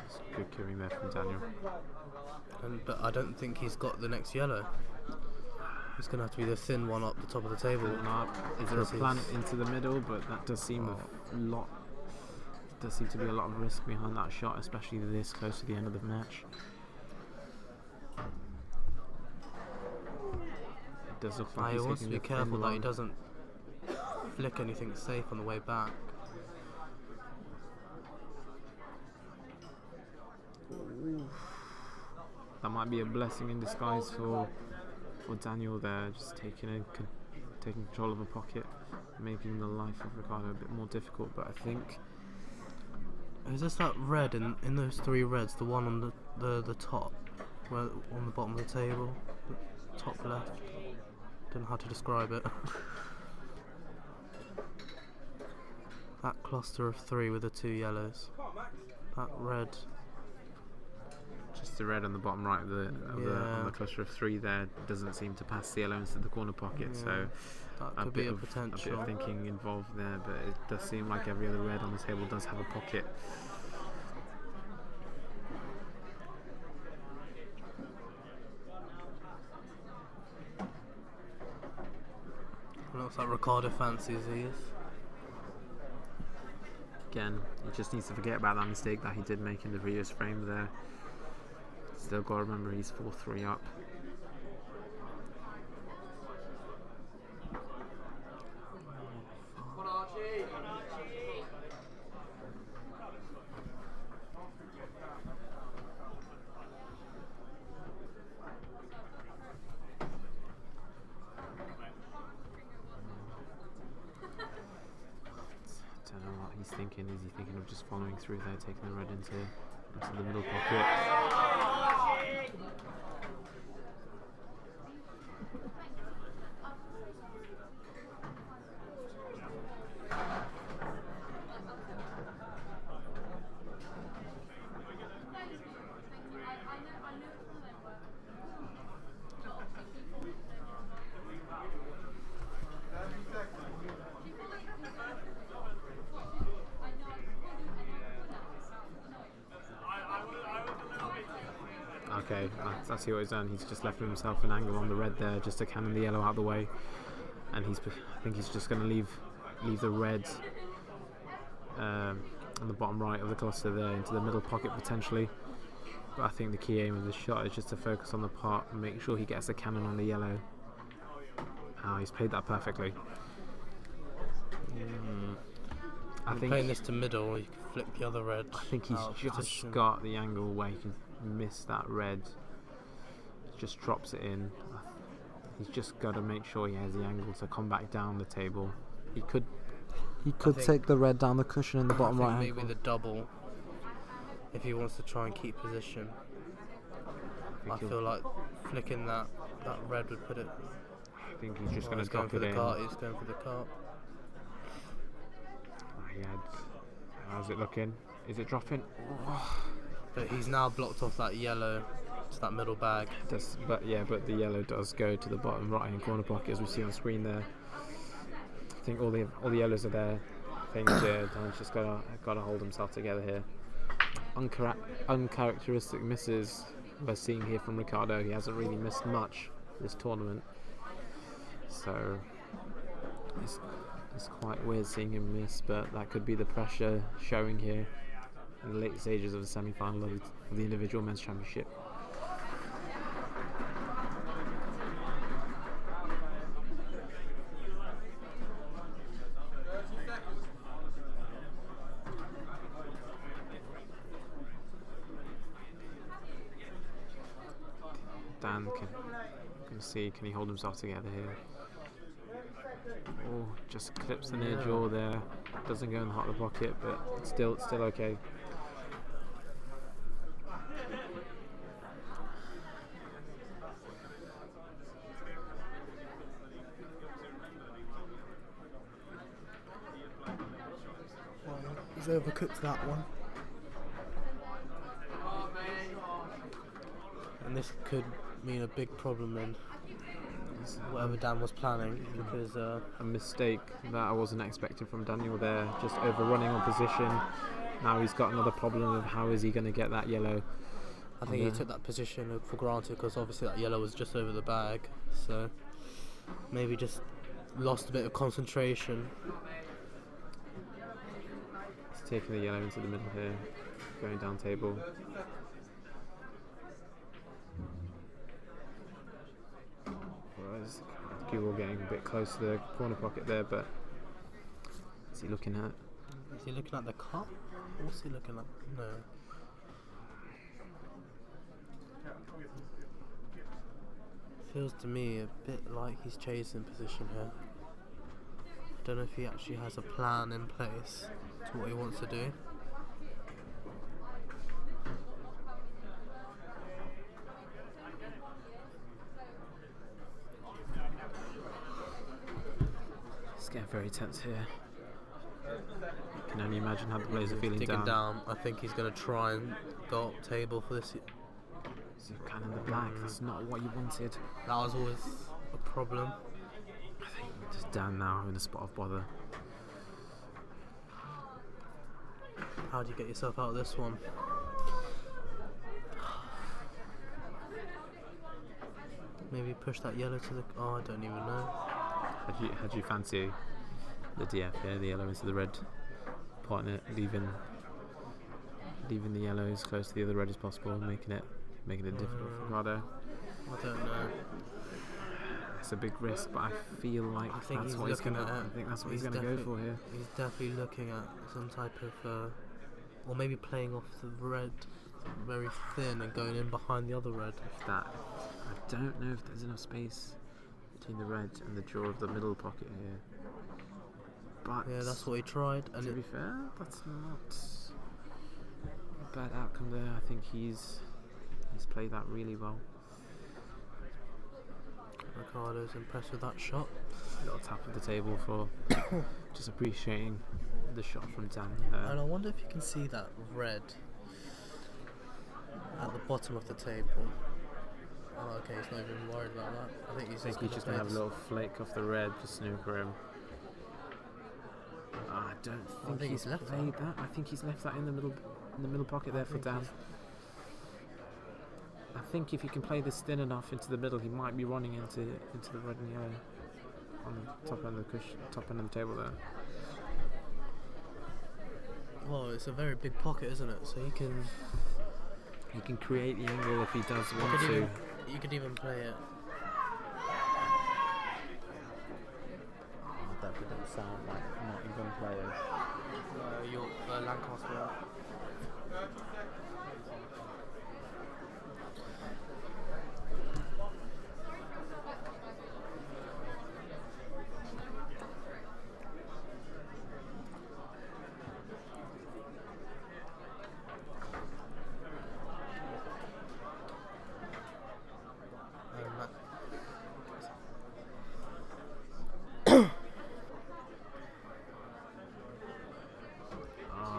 It's good cueing there from Daniel. But I don't think he's got the next yellow. It's going to have to be the thin one up the top of the table. Is there a plant into the middle? But that does seem does seem to be a lot of risk behind that shot, especially this close to the end of the match. does look like He he's wants to taking be the thin careful that he one. doesn't flick anything safe on the way back. That might be a blessing in disguise for Daniel there, just taking control of a pocket, making the life of Ricardo a bit more difficult. But I think Is this that red in those three reds? The one on the top, where on the bottom of the table, the top left. Don't know how to describe it. That cluster of three with the two yellows. That red. just the red on the bottom right of the on Yeah. the cluster of three there doesn't seem to pass the yellow into the corner pocket. Yeah, So that a could bit be a of potential. thinking involved there, but it does seem like every other red on the table does have a pocket. Looks like Ricardo fancies these. Again, he just needs to forget about that mistake that he did make in the previous frame there. Still got to remember he's 4-3 up. Don't know what he's thinking. Is he thinking of just following through there, taking the red into the middle pocket? Okay, I see what he's done. He's just left himself an angle on the red there, just to cannon the yellow out of the way, and I think he's just going to leave the red on the bottom right of the cluster there into the middle pocket potentially. But I think the key aim of the shot is just to focus on the pot and make sure he gets the cannon on the yellow. He's played that perfectly. I think Playing this to middle, you can flick the other red. I think he's out of just position. got the angle where he can miss that red. Just drops it in. He's just got to make sure he has the angle to come back down the table. He could think- take the red down the cushion in the bottom I right think hand maybe the double, if he wants to try and keep position. I feel like flicking that red would put it. I think he's just Oh, going he's to going drop for it the in. cart. He's going for the cart. How's it looking? Is it dropping? But he's now blocked off that yellow to that middle bag. But the yellow does go to the bottom right hand corner pocket, as we see on screen there. I think all the yellows are there. I think Dan's just got to hold himself together here. Uncharacteristic misses we're seeing here from Ricardo. He hasn't really missed much this tournament, so it's quite weird seeing him miss. But that could be the pressure showing here in the late stages of the semi-final of the individual men's championship. Dan can see, can he hold himself together here? Oh, just clips the near jaw there. Doesn't go in the heart of the pocket, but it's still okay. Well, he's overcooked that one. And this could mean a big problem in whatever Dan was planning, because A mistake that I wasn't expecting from Daniel there, just overrunning on position. Now he's got another problem of how is he going to get that yellow. I think he took that position for granted because obviously that yellow was just over the bag, so maybe just lost a bit of concentration. He's taking the yellow into the middle here, going down table. cue ball getting a bit close to the corner pocket there, but is he looking at? Is he looking at the cup? What's he looking at? No. Feels to me a bit like he's chasing position here. Don't know if he actually has a plan in place to what he wants to do. It's getting very tense here. I can only imagine how the players are feeling Digging down. down. I think he's going to try and go up table for this. So kind of the black, that's not what you wanted. That was always a problem. I think just down now in a spot of bother. How do you get yourself out of this one? Maybe push that yellow to the... Oh, I don't even know. Had you fancy the DF here, the yellow into the red, partner leaving the yellow as close to the other red as possible, making it difficult for Ricardo. I don't know. It's a big risk, but I feel like I think that's he's what he's looking gonna. at it. I think that's what he's gonna go for here. He's definitely looking at some type of, or maybe playing off the red very thin and going in behind the other red. If that, I don't know if there's enough space between the red and the jaw of the middle pocket here. But Yeah, that's what he tried. And to be fair, that's not a bad outcome there. I think he's played that really well. Ricardo's impressed with that shot. A little tap at the table for just appreciating the shot from Dan. And I wonder if you can see that red at the bottom of the table. Oh, okay, he's not even worried about that. I think he's I think he's just going to have a little flake off the red to snooker him. I don't think, he's left played that. I think he's left that in the middle pocket there for Dan. I think if you can play this thin enough into the middle, he might be running into the red and yellow on the top end of the top end of the table there. Well, it's a very big pocket, isn't it? So he can create the angle if he does want to. You could even play it. That didn't sound like not even players. York, Lancaster.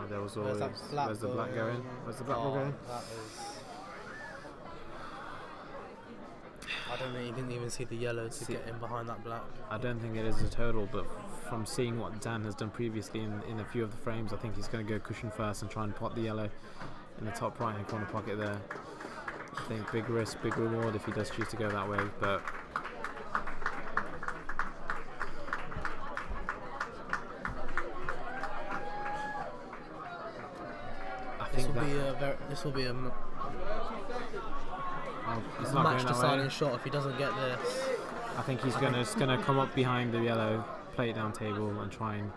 There was always. Where's the black going? Where's the black ball going? That is. I don't think you didn't even see the yellow to get in behind that black. I don't think it is a total, but from seeing what Dan has done previously in a few of the frames, I think he's going to go cushion first and try and pot the yellow in the top right hand corner pocket there. I think big risk, big reward if he does choose to go that way, but. This will be a he's not match going that deciding way. shot if he doesn't get this. I think he's gonna come up behind the yellow, play it down table, and try and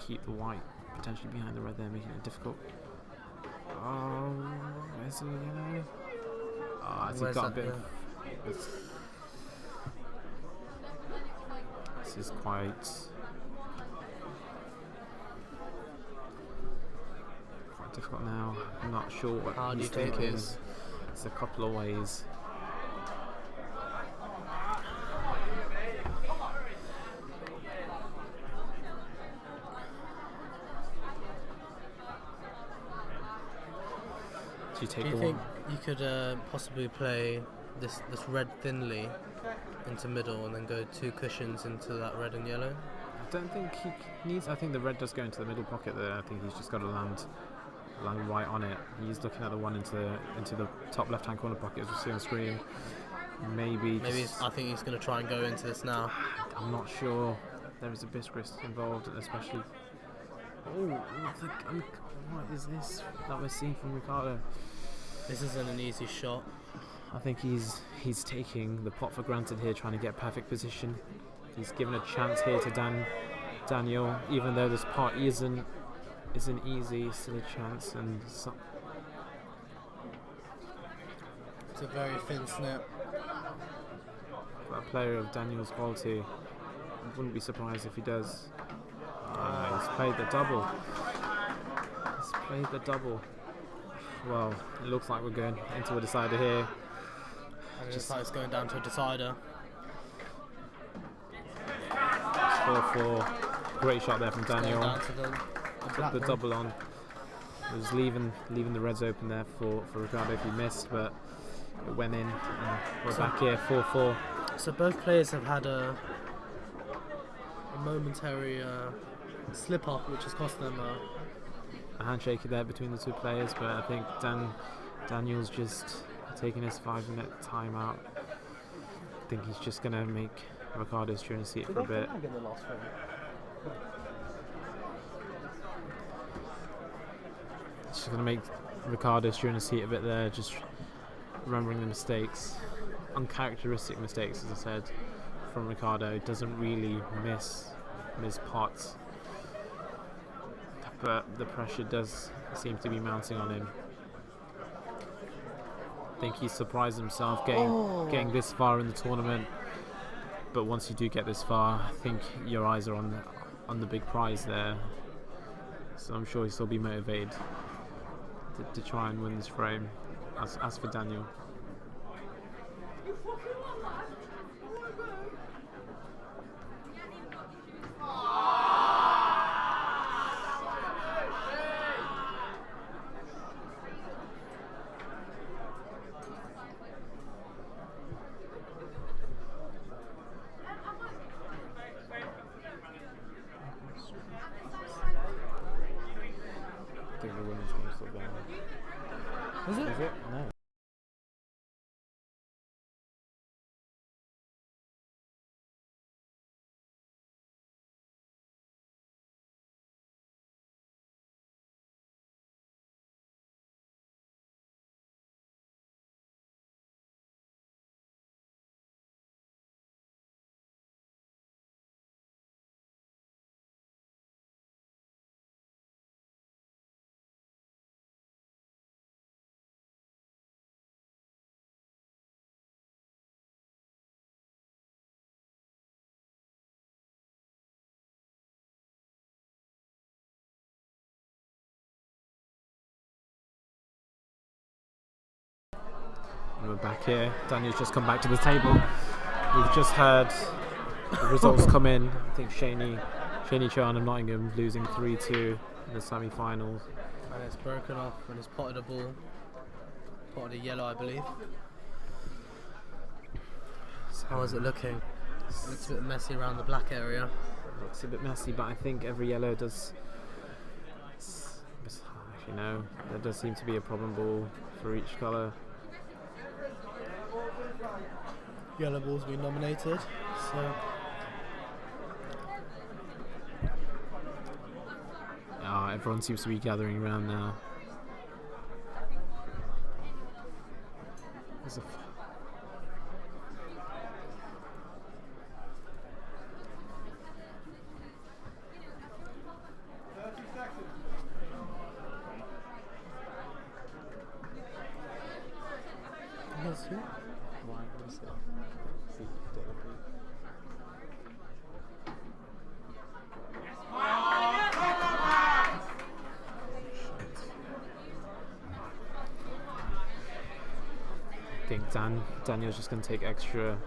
keep the white potentially behind the red there, making it difficult. Oh, where's the yellow? Oh, has he got a bit of... This is quite difficult now. I'm not sure what How do you he's think thinking. it is? There's a couple of ways. Do you think you could possibly play this red thinly into middle and then go two cushions into that red and yellow? I don't think he needs. I think the red does go into the middle pocket there. I think he's just got to land right on it. He's looking at the one into the top left hand corner pocket as we see on the screen. Maybe I think he's going to try and go into this now. I'm not sure. There is a bisque risk involved, especially. Oh, what is this that we're seeing from Ricardo? This isn't an easy shot. I think he's taking the pot for granted here, trying to get perfect position. He's given a chance here to Daniel, even though this pot isn't easy, still a chance. And It's a very thin snip. for a player of Daniel's quality, I wouldn't be surprised if he does. He's played the double. He's played the double. Well, it looks like we're going into a decider here. And it looks like it's going down to a decider. 4-4. Great shot there from Daniel. Going down to Took the double on. It was leaving the reds open there for Ricardo if he missed, but it went in. And we're back here, 4-4. So both players have had a momentary slip up, which has cost them A handshake there between the two players, but I think Daniel's just taking his 5-minute timeout. I think he's just going to make Ricardo's trying to see it for a bit. Just going to make Ricardo's trying to see it a bit there, just remembering the mistakes, uncharacteristic mistakes, as I said, from Ricardo. Doesn't really miss pots, but the pressure does seem to be mounting on him. I think he's surprised himself getting this far in the tournament, but once you do get this far, I think your eyes are on the big prize there. So I'm sure he'll still be motivated to try and win this frame. As for Daniel, I think the women's game's still going. Is it? Is it? No. And we're back here. Daniel's just come back to the table. We've just heard the results come in. I think Shaney Chan of Nottingham losing 3-2 in the semi-finals. And it's broken off and it's potted a ball. Potted a yellow, I believe. So how is it looking? It looks a bit messy around the black area. Looks a bit messy, but I think every yellow does. Actually, no, there does seem to be a problem ball for each colour. Yellow ball's been nominated, so everyone seems to be gathering around now. There's a yes, yeah. I think Daniel's just going to take extra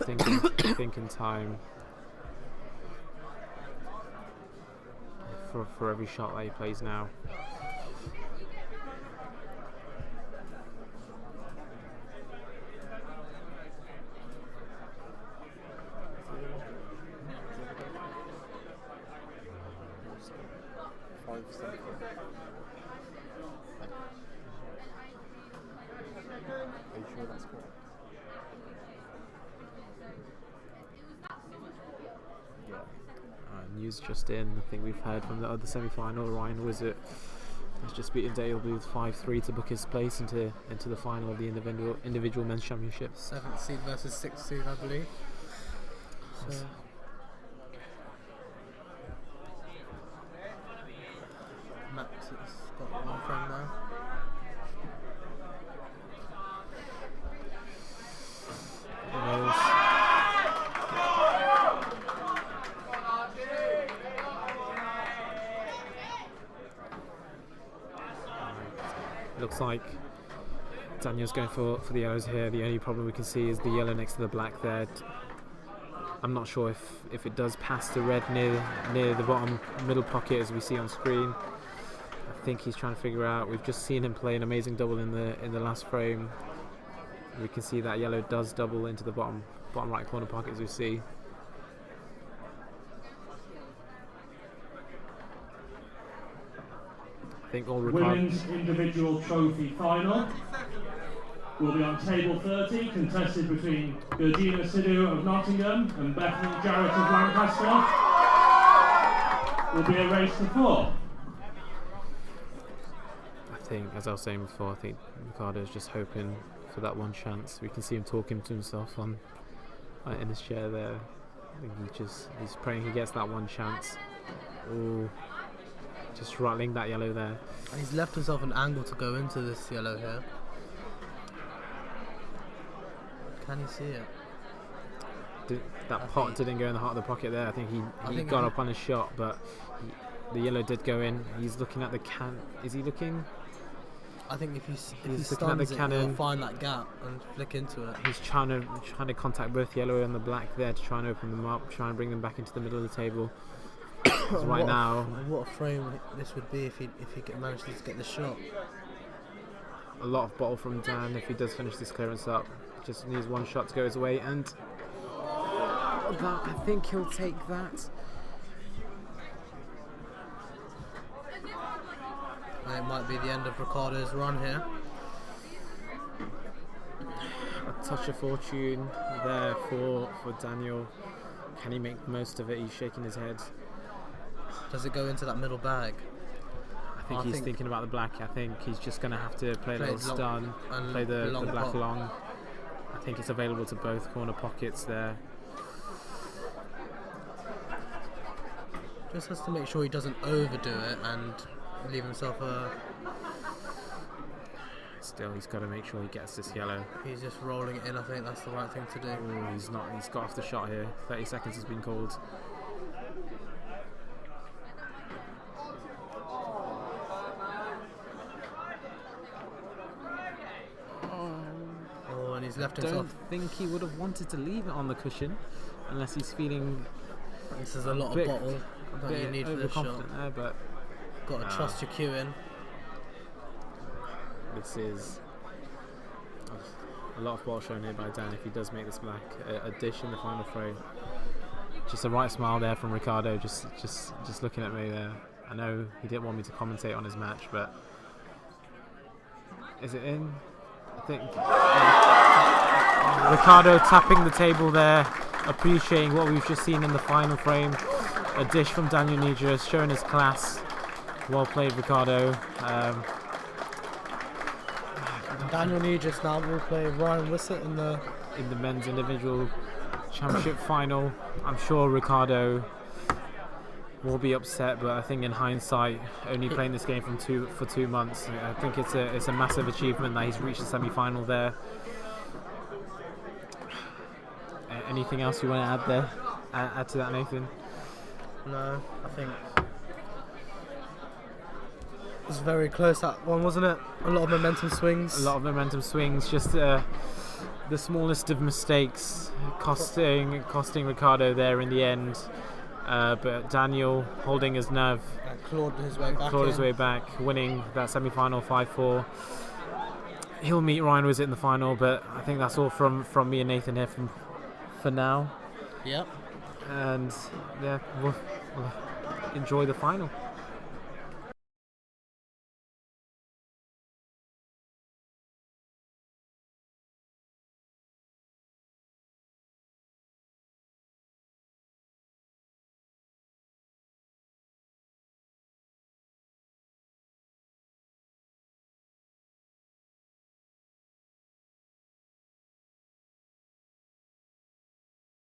thinking time for every shot that he plays now. Are you sure that's correct? News just in. I think we've heard from the other semi-final. Ryan Wizard He's just beaten Daleby with 5-3 to book his place into the final of the individual men's championship. 7th seed versus 6th seed, I believe. So. Max has got one frame now. Looks like Daniel's going for the yellows here. The only problem we can see is the yellow next to the black there. I'm not sure if it does pass the red near the bottom middle pocket as we see on screen. I think he's trying to figure out. We've just seen him play an amazing double in the last frame. We can see that yellow does double into the bottom right corner pocket as we see. I think all Women's individual trophy final will be on table 30, contested between Gutjahr Sidhu of Nottingham and Bethany Jarrett of Lancaster. Will be a race to 4. I think, as I was saying before, I think Ricardo's just hoping for that one chance. We can see him talking to himself in his chair there. I think he's praying he gets that one chance. Ooh. Just rattling that yellow there. And he's left himself an angle to go into this yellow here. Can you see it? That pot didn't go in the heart of the pocket there. I think he got up on his shot, but the yellow did go in. He's looking at the can. Is he looking? I think if he looking at the stuns it, cannon. he'll find that gap and flick into it. He's trying to contact both yellow and the black there to try and open them up, try and bring them back into the middle of the table. So right now, what a frame this would be if he manages to get the shot. A lot of bottle from Dan if he does finish this clearance up. Just needs one shot to go his way, and that, I think he'll take that. And it might be the end of Ricardo's run here. A touch of fortune there for Daniel. Can he make the most of it? He's shaking his head. Does it go into that middle bag? I think he's thinking about the black. I think he's just going to have to play a little stun, play the black long. I think it's available to both corner pockets there. Just has to make sure he doesn't overdo it and leave himself a... Still, he's got to make sure he gets this yellow. He's just rolling it in. I think that's the right thing to do. Ooh, he's not. He's got off the shot here. 30 seconds has been called. Oh, and he's left I himself. don't think he would have wanted to leave it on the cushion unless he's feeling. This is a lot of bottle that you need for this shot. There, but got to trust your cue in. This is a lot of ball shown here by Dan if he does make this black. A dish in the final frame. Just a right smile there from Ricardo, just looking at me there. I know he didn't want me to commentate on his match, but is it in? I think Ricardo tapping the table there, appreciating what we've just seen in the final frame. A dish from Daniel Negus, showing his class. Well played, Ricardo. Daniel Negus now will play Ryan Wissett in the men's individual championship final. I'm sure Ricardo will be upset, but I think in hindsight, only playing this game for 2 months, I think it's a massive achievement that he's reached the semi-final there. Anything else you want to add there? Add to that, Nathan? No, I think it was very close, that one, wasn't it? A lot of momentum swings. Just the smallest of mistakes costing Ricardo there in the end. But Daniel holding his nerve, clawed his way back, winning that semi-final 5-4. He'll meet Ryan Wissett in the final, but I think that's all from me and Nathan here for now. Yep. And yeah, we'll enjoy the final.